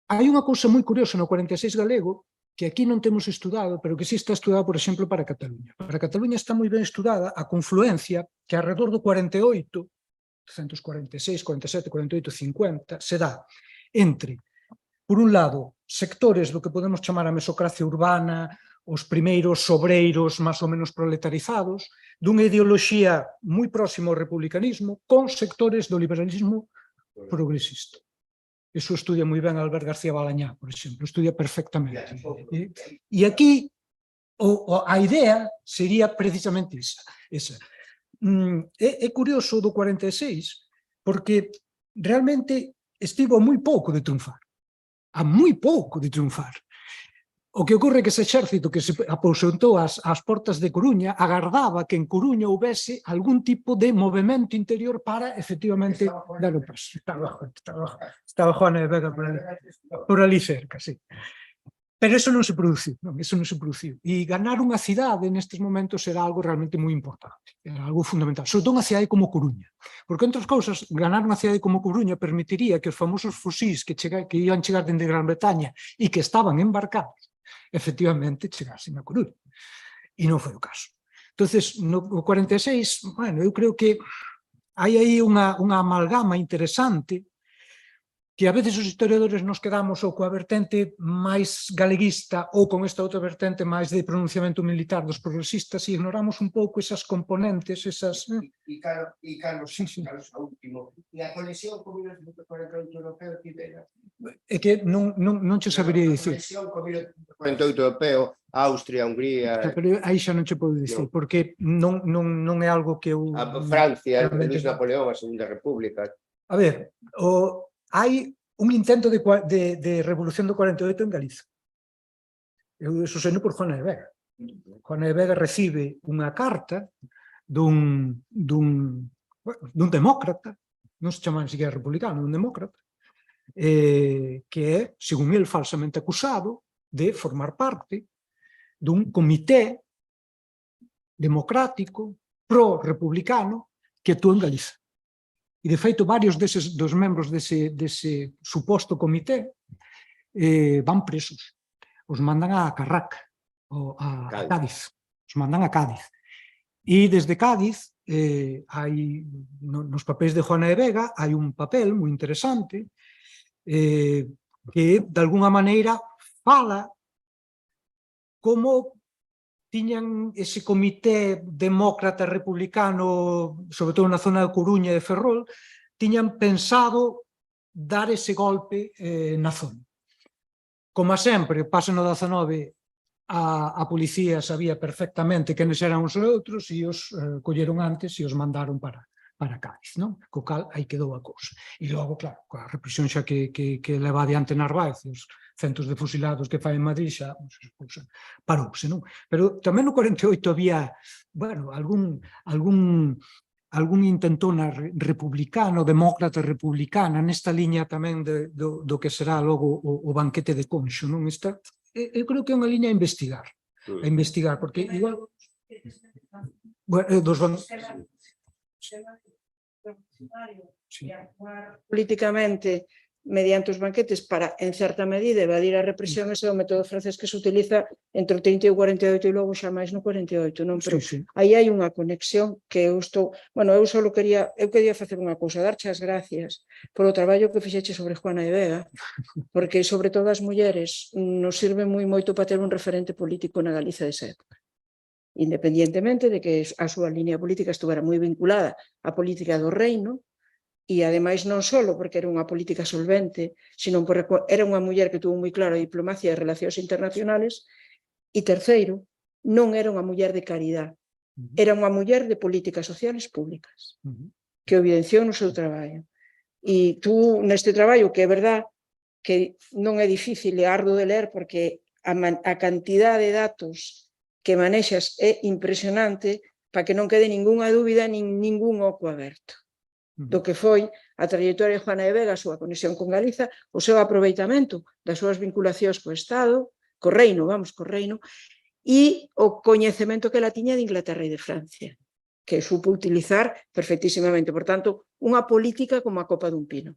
D: Hai unha cousa moi curiosa no 46 galego que aquí non temos estudado, pero que sí está estudado, por exemplo, para Cataluña. Para Cataluña está moi ben estudada a confluencia que alrededor do 48, 146, 47, 48, 50, se dá entre, por un lado, sectores do que podemos chamar a mesocracia urbana, os primeiros obreiros máis ou menos proletarizados, dunha ideoloxía moi próxima ao republicanismo, con sectores do liberalismo progresista. Eso estudia moi ben Albert García Balañá, por exemplo, estudia perfectamente. E aquí a idea sería precisamente esa. É curioso do 46, porque realmente estivo a moi pouco de triunfar. A moi pouco de triunfar. O que ocorre é que ese exército que se aposentou ás portas de Coruña agardaba que en Coruña houvese algún tipo de movimento interior para, efectivamente, dar o paso. Estaba Juana de Vega por ali cerca, sí. Pero eso non se produciu, non, eso non se produciu. E ganar unha cidade nestes momentos era algo realmente moi importante, era algo fundamental, sobre todo unha cidade como Coruña. Porque, entre as cousas, ganar unha cidade como Coruña permitiría que os famosos fusís que iban chegar dende Gran Bretaña e que estaban embarcados efectivamente chegasen a Coruña. E non foi o caso. Entonces, no 46, bueno, eu creo que hai aí unha amalgama interesante que a veces os historiadores nos quedamos ou coa vertente máis galeguista ou con esta outra vertente máis de pronunciamento militar dos progresistas e ignoramos un pouco esas componentes, esas...
E: E Carlos, a último, e a conexión con 1948 europeo que era?
D: É que non che sabería dicir.
E: A conexión con 1948 europeo, Austria, Hungría...
D: Pero aí xa non che podo dicir, porque non é algo que eu...
E: A Francia, Luis Napoleón, a Segunda República...
D: A ver, hai un intento de revolución do 48 en Galiza. Eu eso sei por Juana de Vega. Juana de Vega recibe unha carta dun demócrata, non se chama ni siquiera republicano, un demócrata, que é, según el, falsamente acusado de formar parte dun comité democrático pro-republicano que actúa en Galiza. E, de feito, varios dos membros dese suposto comité van presos. Os mandan a Carraca, a Cádiz. Os mandan a Cádiz. E desde Cádiz, nos papéis de Juana de Vega, hai un papel moi interesante que, de alguna maneira, fala como tiñan ese comité demócrata republicano, sobre todo na zona de Coruña e de Ferrol, tiñan pensado dar ese golpe na zona. Como sempre, pasa no 19, a policía sabía perfectamente quenes eran os outros e os colleron antes e os mandaron para Cádiz, non? Co cal aí quedou a cousa. E logo, claro, coa represión xa que leva adiante Narváez, os centos de fusilados que fai en Madrid xa parouse, non? Pero tamén no 48 había, bueno, algún algún intentona republicana, demócrata republicana, nesta liña tamén do que será logo o banquete de Conxo, non está? Eu creo que é unha liña a investigar, porque igual... Bueno,
F: políticamente mediante os banquetes para, en certa medida, evadir a represión. Ese é o método francés que se utiliza entre o 30 e o 48 e logo xa máis no 48, non? Pero aí hai unha conexión que eu estou... Bueno, eu quería facer unha cousa, darche as gracias polo traballo que fixeche sobre Juana de Vega, porque sobre todo as mulleres nos sirve moi moito para ter un referente político na Galiza desa época, independientemente de que a súa línea política estuvera moi vinculada á política do reino, e ademais non só porque era unha política solvente, sino porque era unha muller que tuvo moi claro a diplomacia e relacións internacionales, e terceiro, non era unha muller de caridade, era unha muller de políticas sociales públicas, que evidenciou no seu traballo. E tú, neste traballo, que é verdad que non é difícil e arduo de ler, porque a cantidad de datos que manexas é impresionante, para que non quede ningunha dúbida nin ningún oco aberto do que foi a trayectoria de Juana de Vega, a súa conexión con Galiza, o seu aproveitamento das súas vinculacións co Estado, co reino, e o coñecemento que ela tiña de Inglaterra e de Francia, que supo utilizar perfectísimamente. Por tanto, unha política como a copa dun pino.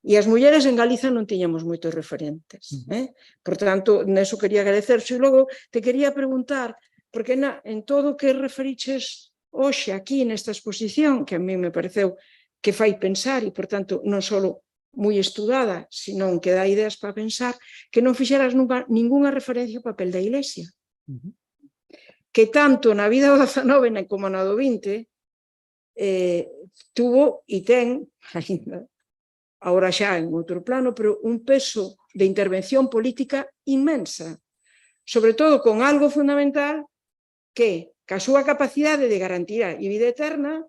F: E as mulleres en Galiza non tiñamos moitos referentes. Por tanto, neso quería agradecerse. E logo te quería preguntar, porque en todo o que referiches hoxe aquí nesta exposición, que a mí me pareceu que fai pensar e, por tanto, non só moi estudada, sino que dá ideas para pensar, que non fixeras nunca ningunha referencia ao papel da Iglesia. Que tanto na vida do XIX como na do XX tuvo e ten, agora xa en outro plano, pero un peso de intervención política inmensa, sobre todo con algo fundamental que a súa capacidade de garantir a vida eterna,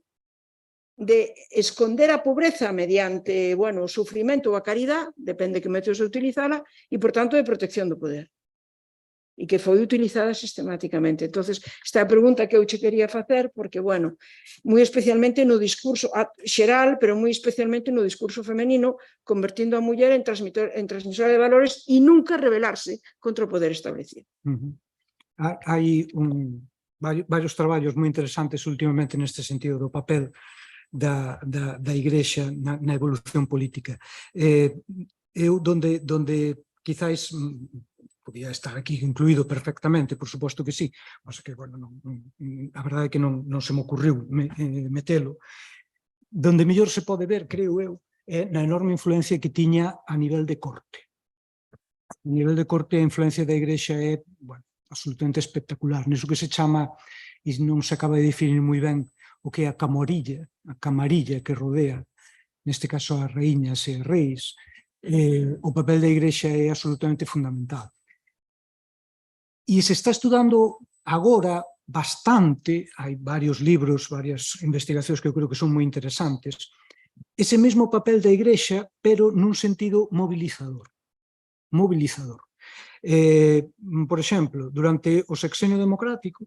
F: de esconder a pobreza mediante, o sufrimento ou a caridade, depende de que método se utilizala, e, por tanto, de protección do poder. E que foi utilizada sistemáticamente. Entonces, esta é a pregunta que eu che quería facer, porque, moi especialmente no discurso xeral, pero moi especialmente no discurso femenino, convertindo a muller en transmisora de valores e nunca rebelarse contra o poder establecido.
D: Hai varios traballos moi interesantes últimamente neste sentido do papel da Igrexa na evolución política. Eu, donde quizáis podía estar aquí incluído perfectamente, por suposto que sí, mas que, a verdade é que non se me ocurriu metelo. Donde mellor se pode ver, creo eu, é na enorme influencia que tiña a nivel de corte. A nivel de corte a influencia da Igrexa é, absolutamente espectacular. Niso que se chama, e non se acaba de definir moi ben, o que é a camarilla que rodea, neste caso as raíñas e reis, o papel da Igrexa é absolutamente fundamental. E se está estudando agora bastante, hai varios libros, varias investigacións que eu creo que son moi interesantes, ese mesmo papel da Igrexa, pero nun sentido mobilizador. Por exemplo, durante o sexenio democrático,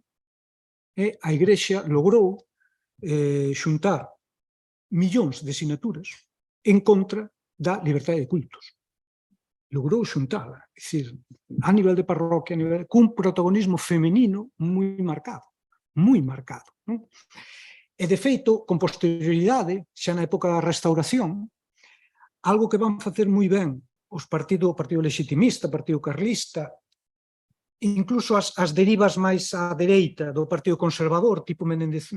D: a Igrexa logrou xuntar millóns de sinaturas en contra da liberdade de cultos. Logrou xuntala, é dicir, a nivel de parroquia, cun protagonismo femenino moi marcado. E, de feito, con posterioridade, xa na época da Restauración, algo que van facer moi ben o Partido Legitimista, o Partido Carlista, incluso as derivas máis á dereita do Partido Conservador, tipo Menéndez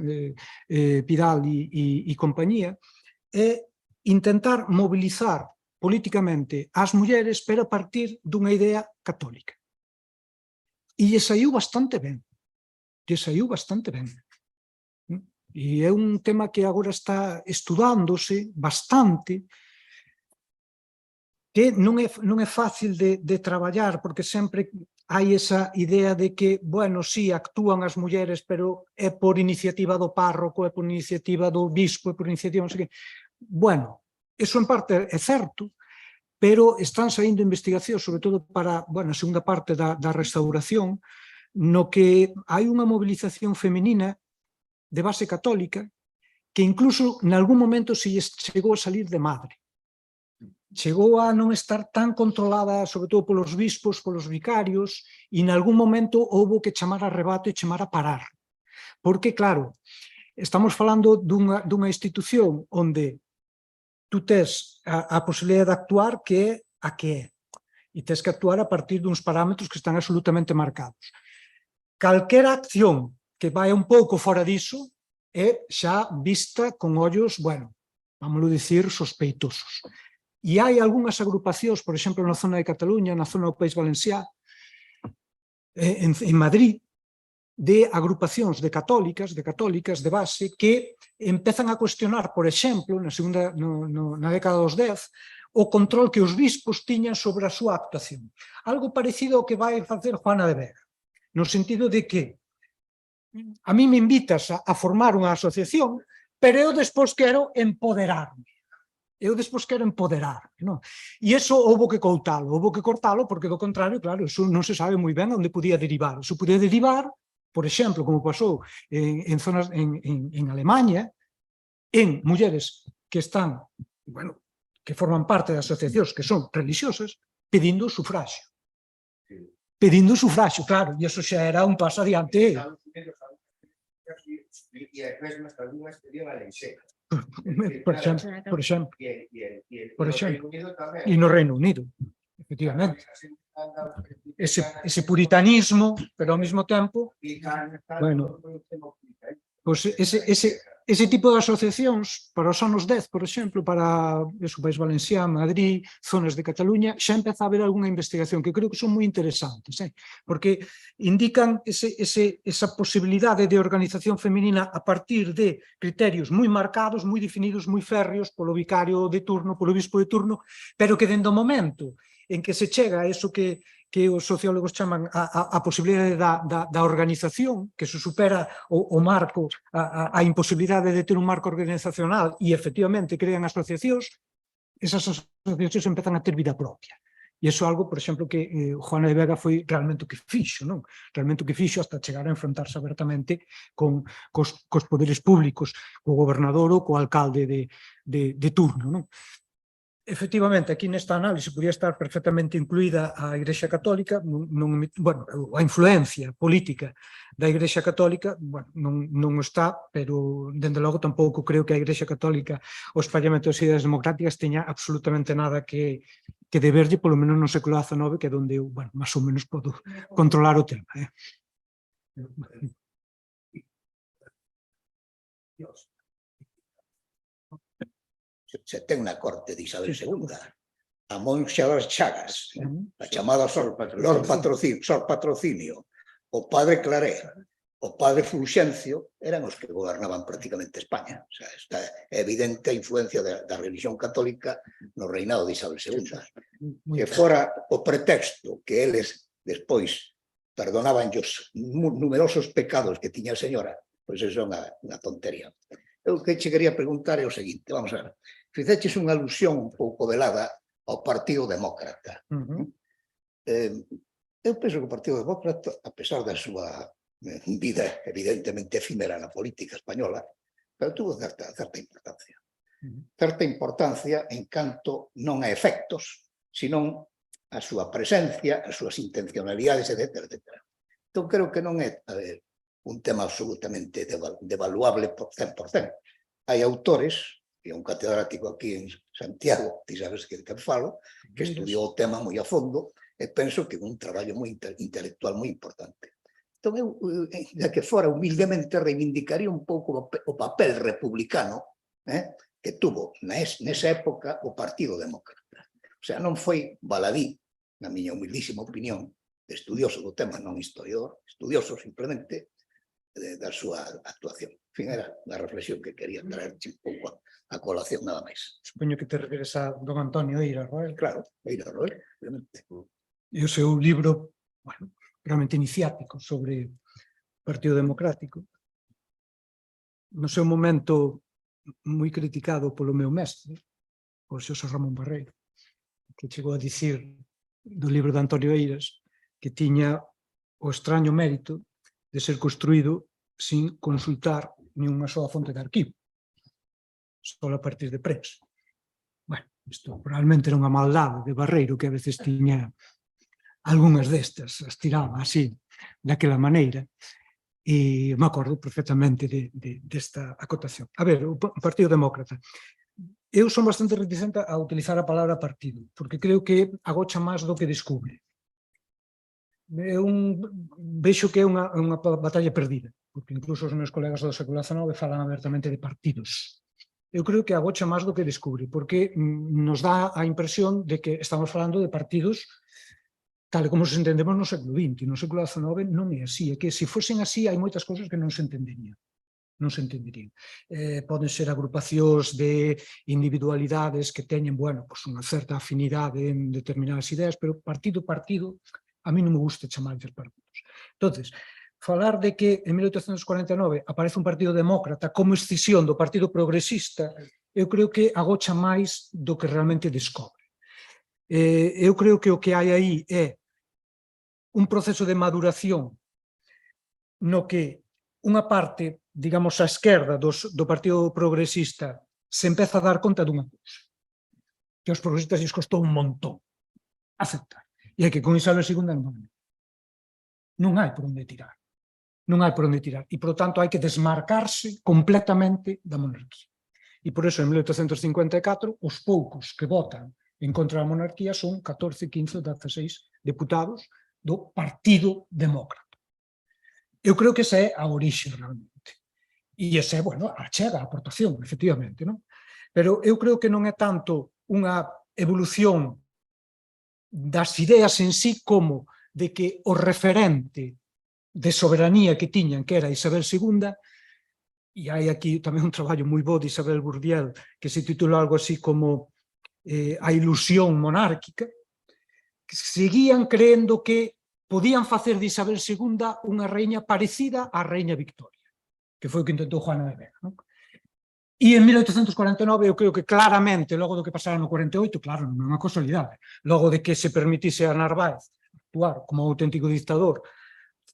D: Pidal e compañía, é intentar mobilizar políticamente as mulleres pero a partir dunha idea católica. E lle saiu bastante ben. E é un tema que agora está estudándose bastante, que non é fácil de traballar, porque sempre hai esa idea de que, sí, actúan as mulleres, pero é por iniciativa do párroco, é por iniciativa do bispo, é por iniciativa non sei que. Eso en parte é certo, pero están saindo investigacións, sobre todo para a segunda parte da restauración, no que hai unha movilización femenina de base católica que incluso en algún momento se chegou a salir de madre. Chegou a non estar tan controlada, sobre todo polos bispos, polos vicarios, e en algún momento houve que chamar a rebato e chamar a parar. Porque, claro, estamos falando dunha institución onde tú tes a posibilidade de actuar que é a que é. E tes que actuar a partir duns parámetros que están absolutamente marcados. Calquera acción que vai un pouco fora diso é xa vista con ollos, bueno, vámoslo dicir, sospeitosos. E hai algunhas agrupacións, por exemplo, na zona de Cataluña, na zona do País Valencià, en Madrid, de agrupacións de católicas de base, que empezan a cuestionar, por exemplo, na década dos 10, o control que os bispos tiñan sobre a súa actuación. Algo parecido ao que vai facer Juana de Vega, no sentido de que a mí me invitas a formar unha asociación, pero eu despois quero empoderarme. E iso houve que cortalo, porque do contrario, claro, iso non se sabe moi ben onde podía derivar. Iso podía derivar, por exemplo, como pasou en zonas en Alemanha, en mulleres que están, bueno, que forman parte de asociacións que son religiosas, pedindo sufragio. Claro, e iso xa era un paso adiante.
E: E as mesmas algunhas pedían a leixera.
D: Por exemplo. E no Reino Unido, efectivamente. Ese puritanismo, pero ao mesmo tempo, bueno, pues ese tipo de asociacións para os anos 10, por exemplo, para o País Valencià, Madrid, zonas de Cataluña, xa empeza a haber algunha investigación que creo que son moi interesantes, porque indican esa posibilidade de organización feminina a partir de criterios moi marcados, moi definidos, moi férreos polo vicario de turno, polo bispo de turno, pero que dentro do momento en que se chega a eso que os sociólogos chaman a posibilidade da organización, que se supera o marco, a imposibilidade de ter un marco organizacional e efectivamente crean asociacións, esas asociacións empezan a ter vida propia. E iso é algo, por exemplo, que Juana de Vega foi realmente o que fixo, non? Realmente o que fixo hasta chegar a enfrontarse abertamente cos poderes públicos, co gobernador ou co alcalde de turno, non? Efectivamente, aquí nesta análise podría estar perfectamente incluída a Igrexa Católica, bueno, a influencia política da Igrexa Católica, bueno, non está, pero, dende logo, tampouco creo que a Igrexa Católica o espallamento das ideas democráticas teña absolutamente nada que deberlle, polo menos no século XIX, que é onde eu, bueno, máis ou menos podo controlar o tema.
G: Se ten na corte de Isabel II a Monxa das Chagas, a chamada Sor Patrocinio, o padre Claré, o padre Fulxencio, eran os que gobernaban prácticamente España. O sea, está evidente a influencia da religión católica no reinado de Isabel II. Que fora o pretexto que eles despois perdonaban os numerosos pecados que tiña a señora, pois iso é unha tontería. Eu que che quería preguntar é o seguinte, vamos a ver, fixeches unha alusión un pouco velada ao Partido Demócrata. Eu penso que o Partido Demócrata, a pesar da súa vida evidentemente efímera na política española, pero tuvo certa importancia. Certa importancia en canto non a efectos, senón a súa presencia, as súas intencionalidades, etc. Entón, creo que non é un tema absolutamente devaluable por 100%. Hai autores, e un catedrático aquí en Santiago, ti sabes que falo, que estudiou o tema moi a fondo, e penso que é un traballo moi intelectual moi importante. Entón, eu, de que fora humildemente, reivindicaría un pouco o papel republicano que tuvo nesa época o Partido Demócrata. O sea, non foi baladí, na miña humildísima opinión, de estudioso do tema, non historiador, estudioso simplemente, da súa actuación. En fin, era a reflexión que quería traer un pouco a colación, nada máis.
D: Supoño que te refieres a don Antonio Eira Roel.
G: Claro, Eira Roel, obviamente.
D: E o seu libro, bueno, realmente iniciático sobre o Partido Democrático. No seu momento moi criticado polo meu mestre, o Xosé Ramón Barreiro, que chegou a dicir do libro de Antonio Eiras que tiña o extraño mérito de ser construído sin consultar ni unha soa fonte de arquivo. só a partir de prensa. Bueno, isto probablemente era unha maldade de Barreiro que a veces tiña algunhas destas, as tiraba así, daquela maneira, e me acordo perfectamente desta acotación. A ver, o Partido Demócrata. Eu son bastante reticente a utilizar a palabra partido, porque creo que agocha máis do que descubre. Vexo que é unha batalla perdida, porque incluso os meus colegas do século XIX falan abertamente de partidos. Eu creo que agocha máis do que descubre, porque nos dá a impresión de que estamos falando de partidos tal e como se entendemos no século XX. No século XIX non é así, é que se fosen así hai moitas cousas que non se entenderían. Non se entenderían. Poden ser agrupacións de individualidades que teñen, bueno, pues unha certa afinidade en determinadas ideas, pero partido, a mí non me gusta chamarlles partidos. Entonces, falar de que en 1849 aparece un partido demócrata como escisión do partido progresista, eu creo que agocha máis do que realmente descobre. Eu creo que o que hai aí é un proceso de maduración no que unha parte, digamos, a esquerda do Partido Progresista se empeza a dar conta dunha cousa, que aos progresistas lles costou un montón aceptar. E é que con Isabel II non hai por onde tirar. Non hai por onde tirar. E, por tanto, hai que desmarcarse completamente da monarquía. E por eso, en 1854, os poucos que votan en contra da monarquía son 14, 15, 16 deputados do Partido Demócrata. Eu creo que esa é a orixe realmente. E esa é, bueno, a chega, a aportación, efectivamente, non? Pero eu creo que non é tanto unha evolución das ideas en sí como de que o referente de soberanía que tiñan, que era Isabel II, e hai aquí tamén un traballo moi bo de Isabel Bourdieu, que se titula algo así como a ilusión monárquica, que seguían creendo que podían facer de Isabel II unha reina parecida á reina Victoria, que foi o que intentou Juana de Vega. Non? E en 1849 eu creo que claramente, logo do que pasara no 48, claro, non é unha casualidade, logo de que se permitise a Narváez actuar como auténtico dictador,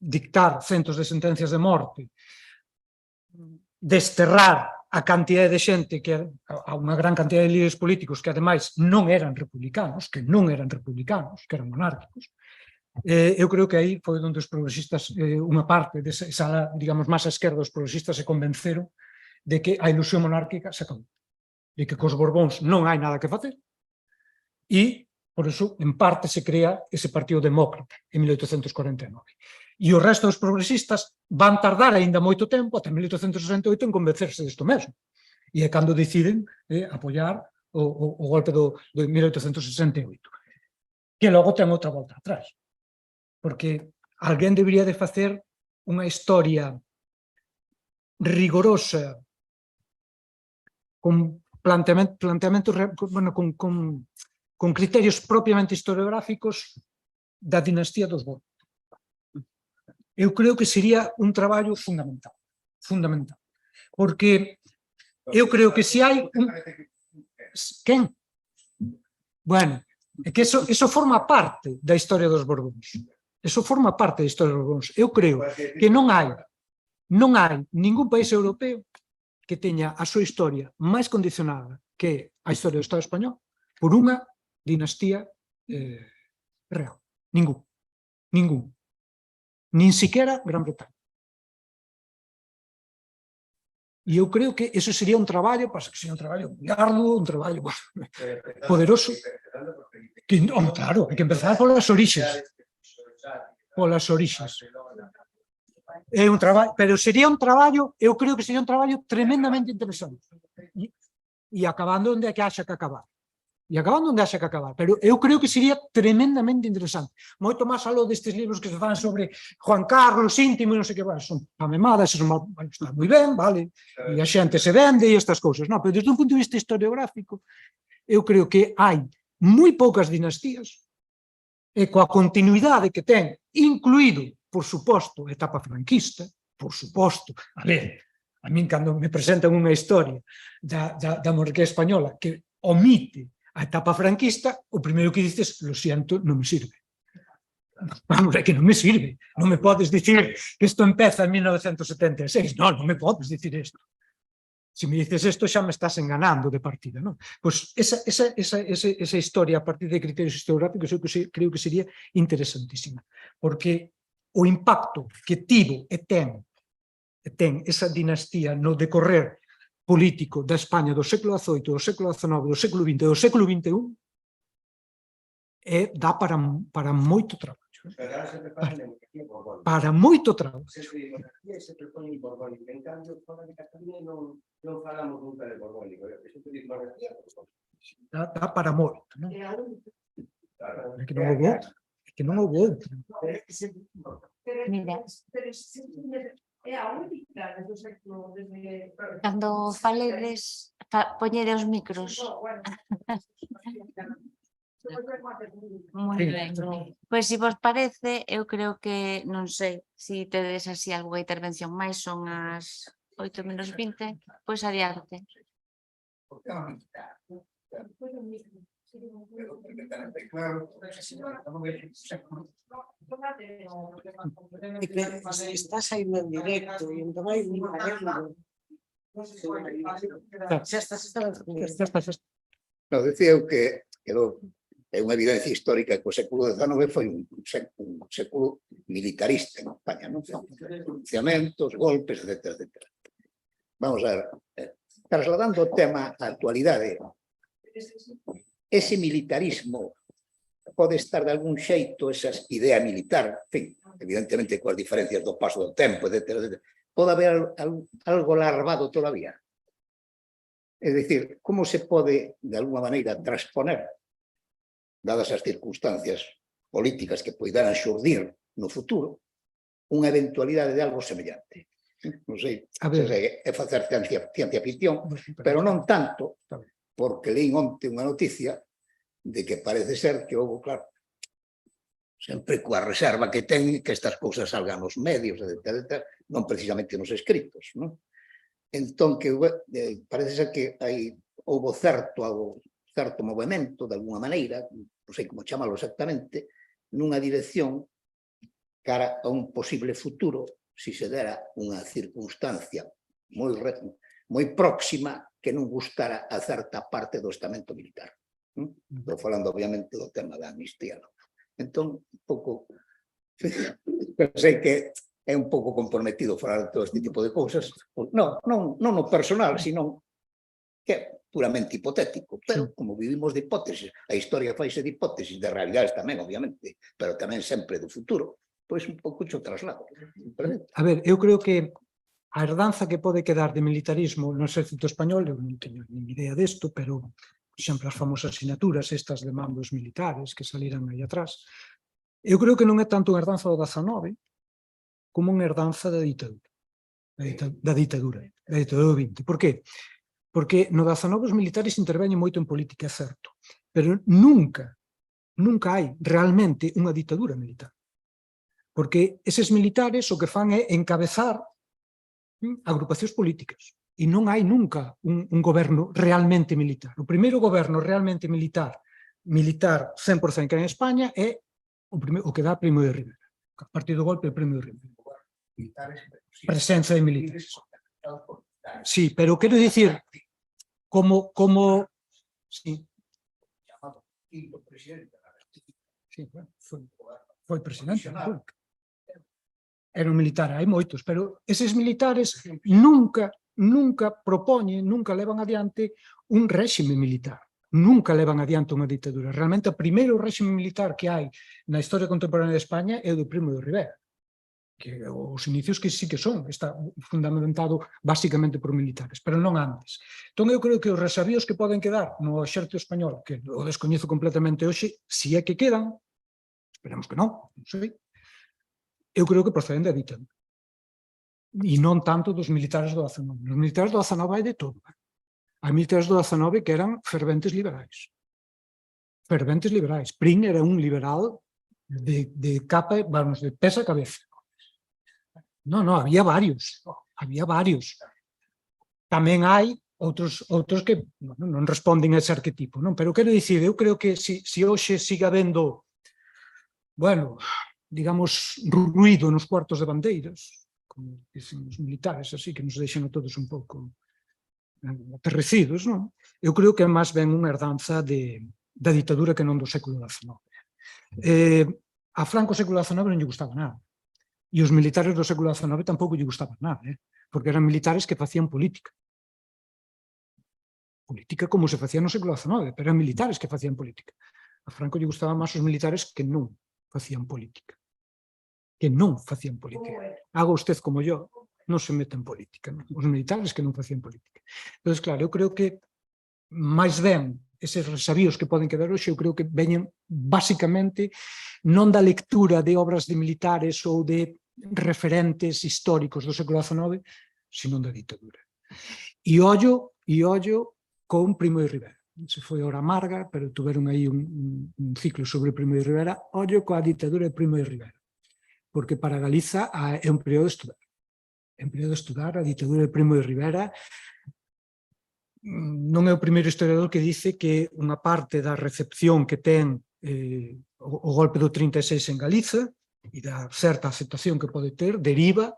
D: dictar centos de sentencias de morte, desterrar a cantidade de xente, a unha gran cantidade de líderes políticos que ademais non eran republicanos, que eran monárquicos, eu creo que aí foi onde os progresistas, unha parte desa, digamos, máis a esquerda dos progresistas se convenceron de que a ilusión monárquica se acabou, de que cos Borbóns non hai nada que facer, e por iso, en parte, se crea ese Partido Demócrata en 1849. E o resto dos progresistas van tardar ainda moito tempo, ata 1868, en convencerse disto mesmo. E é cando deciden apoiar o golpe do 1868. Que logo ten outra volta atrás. Porque alguén debería de facer unha historia rigorosa, con planteamentos, bueno, con criterios propiamente historiográficos da dinastía dos Borbón. Eu creo que sería un traballo fundamental, porque eu creo que se hai un... Quen? Bueno, é que eso forma parte da historia dos Borbóns. Eso forma parte da historia dos Borbóns. Eu creo que non hai ningún país europeo que teña a súa historia máis condicionada que a historia do Estado español por unha dinastía real. Ningún. Nin siquiera Gran Bretaña. E eu creo que eso sería un traballo, pasa que sería un traballo moi arduo, un traballo poderoso. Que, claro, hai que empezar polas orixes. É un traballo, pero sería un traballo, eu creo que sería un traballo tremendamente interesante. E acabando onde é que haxa que acabar. Pero eu creo que sería tremendamente interesante. Moito máis aló destes libros que se fan sobre Juan Carlos, íntimo e non sei que, son pamemadas, está moi ben, vale, e a xente se vende e estas cousas, non, pero desde un punto de vista historiográfico, eu creo que hai moi poucas dinastías e coa continuidade que ten, incluído, por suposto, a etapa franquista, por suposto, a ver, a min cando me presentan unha historia da monarquía española que omite a etapa franquista, o primeiro que dices, lo siento, non me sirve. Vamos, é que non me sirve. Non me podes dicir que isto empeza en 1976. Non me podes dicir isto. Se me dices isto xa me estás enganando de partida, non? Pois esa historia a partir de criterios historiográficos eu creo que sería interesantísima, porque o impacto que tivo e ten esa dinastía no decorrer político da España do século XVIII, do século XIX, do século XX e do século XXI dá para moito traballo. Para moito traballo.
E: Sempre poñen borbónico, en cambio, fora de Cataluña non falamos nunca de borbónico.
D: Dá para moito, non? É que non houve outra. É que non houve outra.
C: Mira, cando faledes, poñede os micros. Moi ben. Pois, se vos parece, eu creo que, non sei, se tedes así algunha intervención máis, son as 8:20, pois adiante.
F: Estás saindo en directo e entón hai un baremo. Xa estás.
G: No, decía eu que é unha evidencia histórica que o século XIX foi un século militarista en España, non? Pronunciamentos, golpes, etc. Vamos a ver, trasladando o tema á actualidade, ese militarismo pode estar de algún xeito, esa idea militar, en fin, evidentemente coas diferencias do paso do tempo, etc. Pode haber algo larvado todavía. É dicir, como se pode, de alguma maneira, transponer, dadas as circunstancias políticas que poidaran xurdir no futuro, unha eventualidade de algo semellante. Non sei, é facer ciencia ficción, pero non tanto, porque leí onte unha noticia de que parece ser que houve, claro, sempre coa reserva que ten que estas cousas salgan nos medios, etc., non precisamente nos escritos, non? Entón, que parece ser que houve certo movimento, de alguna maneira, non sei como chamalo exactamente, nunha dirección cara a un posible futuro, se se dera unha circunstancia moi próxima que non gustara a certa parte do estamento militar. Estou falando, obviamente, do tema da amnistía. Entón, un pouco, pensei que é un pouco comprometido falar de todo este tipo de cousas, non no personal, sino que é puramente hipotético, pero como vivimos de hipótesis, a historia faise de hipótesis, de realidades tamén, obviamente, pero tamén sempre do futuro, pois un pouco cho traslado.
D: A ver, eu creo que a herdanza que pode quedar de militarismo no exército español, eu non teño nin idea desto, pero, por exemplo, as famosas asignaturas estas de mandos militares que saliran aí atrás, eu creo que non é tanto unha herdanza do 19 como unha herdanza da ditadura, da ditadura do 20. Por qué? Porque no 19 os militares interveñen moito en política, é certo, pero nunca hai realmente unha ditadura militar. Porque eses militares o que fan é encabezar agrupacións políticas e non hai nunca un goberno realmente militar. O primeiro goberno realmente militar 100% que hai en España é o que dá Primo de Rivera. A partir do golpe, o Primo de Rivera. Presenza de militares. Sí, pero quero dicir, como sí. Sí, bueno, foi presidente. Era un militar, hai moitos, pero eses militares nunca propoñen, nunca levan adiante un réxime militar, nunca levan adiante unha ditadura. Realmente, o primeiro réxime militar que hai na historia contemporánea de España é o do Primo de Rivera, que os inicios que sí que son, está fundamentado basicamente por militares, pero non antes. Entón, eu creo que os resabios que poden quedar no exército español, que o descoñezo completamente hoxe, si é que quedan, esperamos que non sei, eu creo que proceden da ditadura. E non tanto dos militares do 19. Os militares do 19 hai de todo. Hai militares do 19 que eran ferventes liberais. Ferventes liberais. Prim era un liberal de capa, vamos, de pés a cabeza. Non, había varios. Había varios. Tamén hai outros que non responden a ese arquetipo, non? Pero quero dicir, eu creo que se hoxe siga habendo, bueno, digamos, ruído nos cuartos de bandeiras, como dicen os militares, así, que nos deixan a todos un pouco aterrecidos, non? Eu creo que é máis ben unha herdanza da ditadura que non do século XIX. A Franco o século XIX non lle gustaba nada. E os militares do século XIX tampouco lle gustaban nada, porque eran militares que facían política. Política como se facía no século XIX, pero eran militares que facían política. A Franco lle gustaban máis os militares que non facían política. Que non facían política. Haga usted como yo, non se mete en política. Non? Os militares que non facían política. Entón, claro, eu creo que máis ben eses resabios que poden quedar hoxe, eu creo que veñen basicamente non da lectura de obras de militares ou de referentes históricos do século XIX, sino da ditadura. E ollo con Primo de Rivera. Se foi hora amarga, pero tuveron aí un ciclo sobre Primo de Rivera. Ollo coa ditadura de Primo de Rivera. Porque para Galiza é un período de estudar. É un período de estudar a ditadura de Primo de Rivera. Non é o primeiro historiador que dice que unha parte da recepción que ten o golpe do 36 en Galiza e da certa aceptación que pode ter, deriva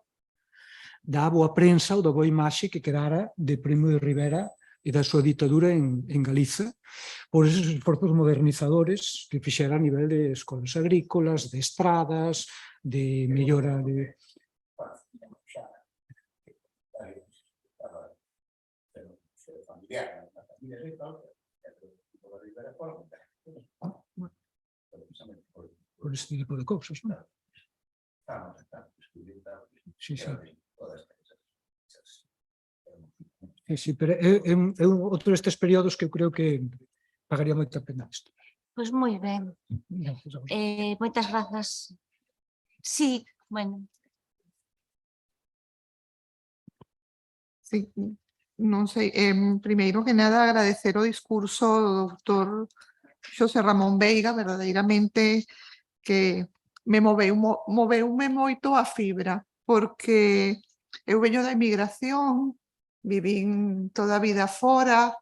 D: da boa prensa ou da boa imaxe que quedara de Primo de Rivera e da súa ditadura en Galiza, por esos esforzos modernizadores que fixera a nivel de escolas agrícolas, de estradas, de mellora de... Por este tipo de cousas, non? Sí, sí. Sí, pero é outro destes períodos que eu creo que pagaría moita pena isto.
C: Pois moi ben. Moitas grazas. Sí, bueno.
H: Sí, non sei, primeiro que nada agradecer o discurso do doutor Xosé Ramón Veiga, verdadeiramente que me moveume moito a fibra, porque eu veño da emigración, vivín toda a vida fora,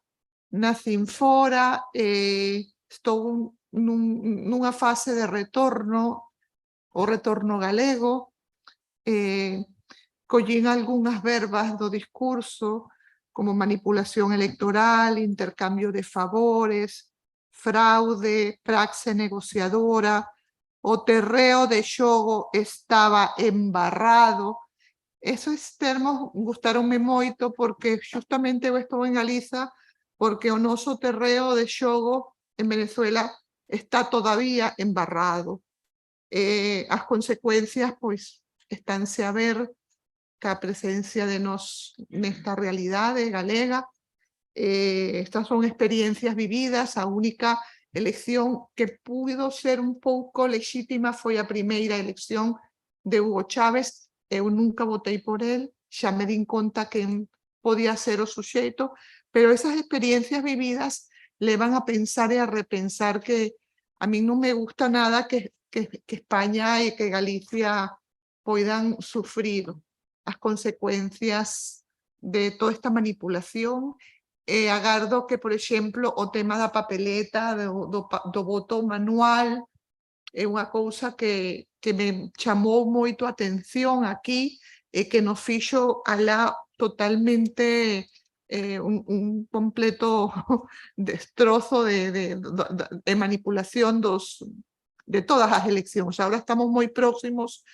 H: nacín fora, estou nunha fase de retorno, o retorno galego, collín algunhas verbas do discurso, como manipulación electoral, intercambio de favores, fraude, praxe negociadora, o terreo de xogo estaba embarrado. Esos termos gustaronme moito porque justamente eu estou en Galiza porque o noso terreo de xogo en Venezuela está todavía embarrado. As consecuencias, pois, estánse a ver ca presencia de nós nesta realidade galega. Estas son experiencias vividas. A única elección que pudo ser un pouco lexítima foi a primeira elección de Hugo Chávez. Eu nunca votei por él, xa me din conta quen podía ser o suxeito, pero esas experiencias vividas levan a pensar e a repensar que a mí non me gusta nada que España e que Galicia poidan sufrir as consecuencias de toda esta manipulación. Agardo que, por exemplo, o tema da papeleta, do voto manual, é unha cousa que me chamou moito a atención aquí e que nos fixo alá totalmente un completo destrozo de manipulación de todas as eleccións. Agora estamos moi próximos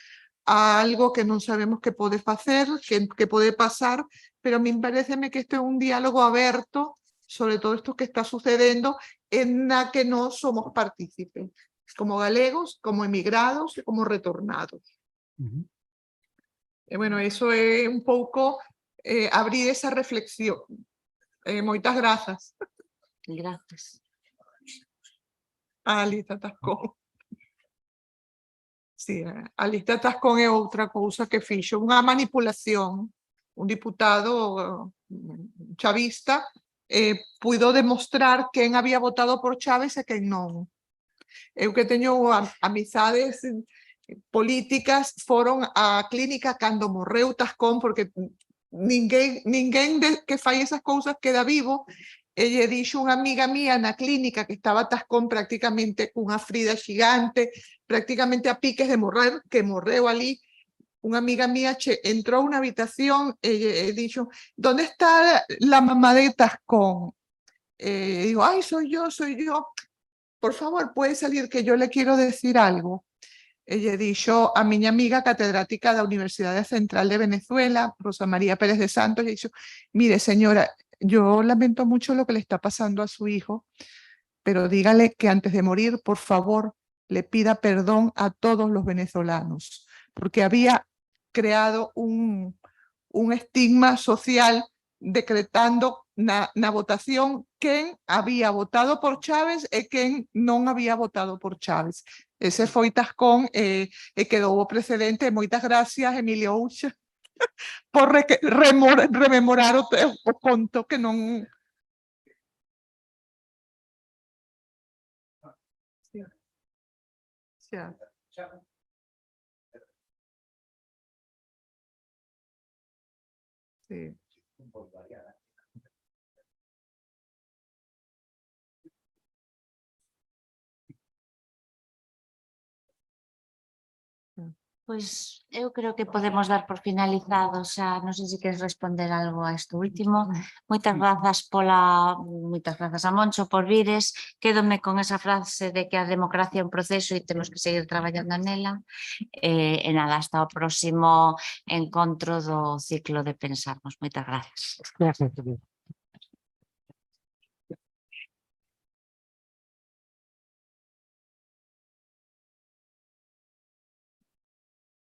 H: a algo que non sabemos que pode facer, que pode pasar, pero a mí pareceme que este é un diálogo aberto sobre todo isto que está sucedendo en la que non somos partícipes, como galegos, como emigrados e como retornados. E, bueno, eso é un pouco abrir esa reflexión. Moitas grazas.
C: Grazas.
H: A Alicia Tascón. Sí, a Alicia Tascón é outra cousa que fixo, unha manipulación. Un diputado chavista puido demostrar quen había votado por Chávez e quen non. Eu que teño amizades políticas foron á clínica cando morreu Tascón, porque ninguén que fai esas cousas queda vivo. E lle dixo unha amiga mía na clínica que estaba Tascón prácticamente cunha frida xigante, prácticamente a piques de morrer, que morreu ali. una amiga mía entró a una habitación y dijo, ¿dónde está la mamá de Tascón? Digo, ay, soy yo. Por favor, puede salir que yo le quiero decir algo. Ella dijo a mi amiga catedrática de la Universidad Central de Venezuela, Rosa María Pérez de Santos, y dijo, mire señora, yo lamento mucho lo que le está pasando a su hijo, pero dígale que antes de morir, por favor, le pida perdón a todos los venezolanos, porque había creado un estigma social decretando na votación quen había votado por Chávez e quen non había votado por Chávez. Ese foi Tascón e quedou o precedente. Moitas gracias, Emilio Ucha, por rememorar o conto que non... Sí. Xa. Sí.
C: Pois eu creo que podemos dar por finalizado, xa non sei se queres responder algo a isto último. Moitas grazas a Moncho por vires. Quédome con esa frase de que a democracia é un proceso e temos que seguir traballando nela. E nada, hasta o próximo encontro do ciclo de Pensarmos. Moitas gracias.
D: Gracias.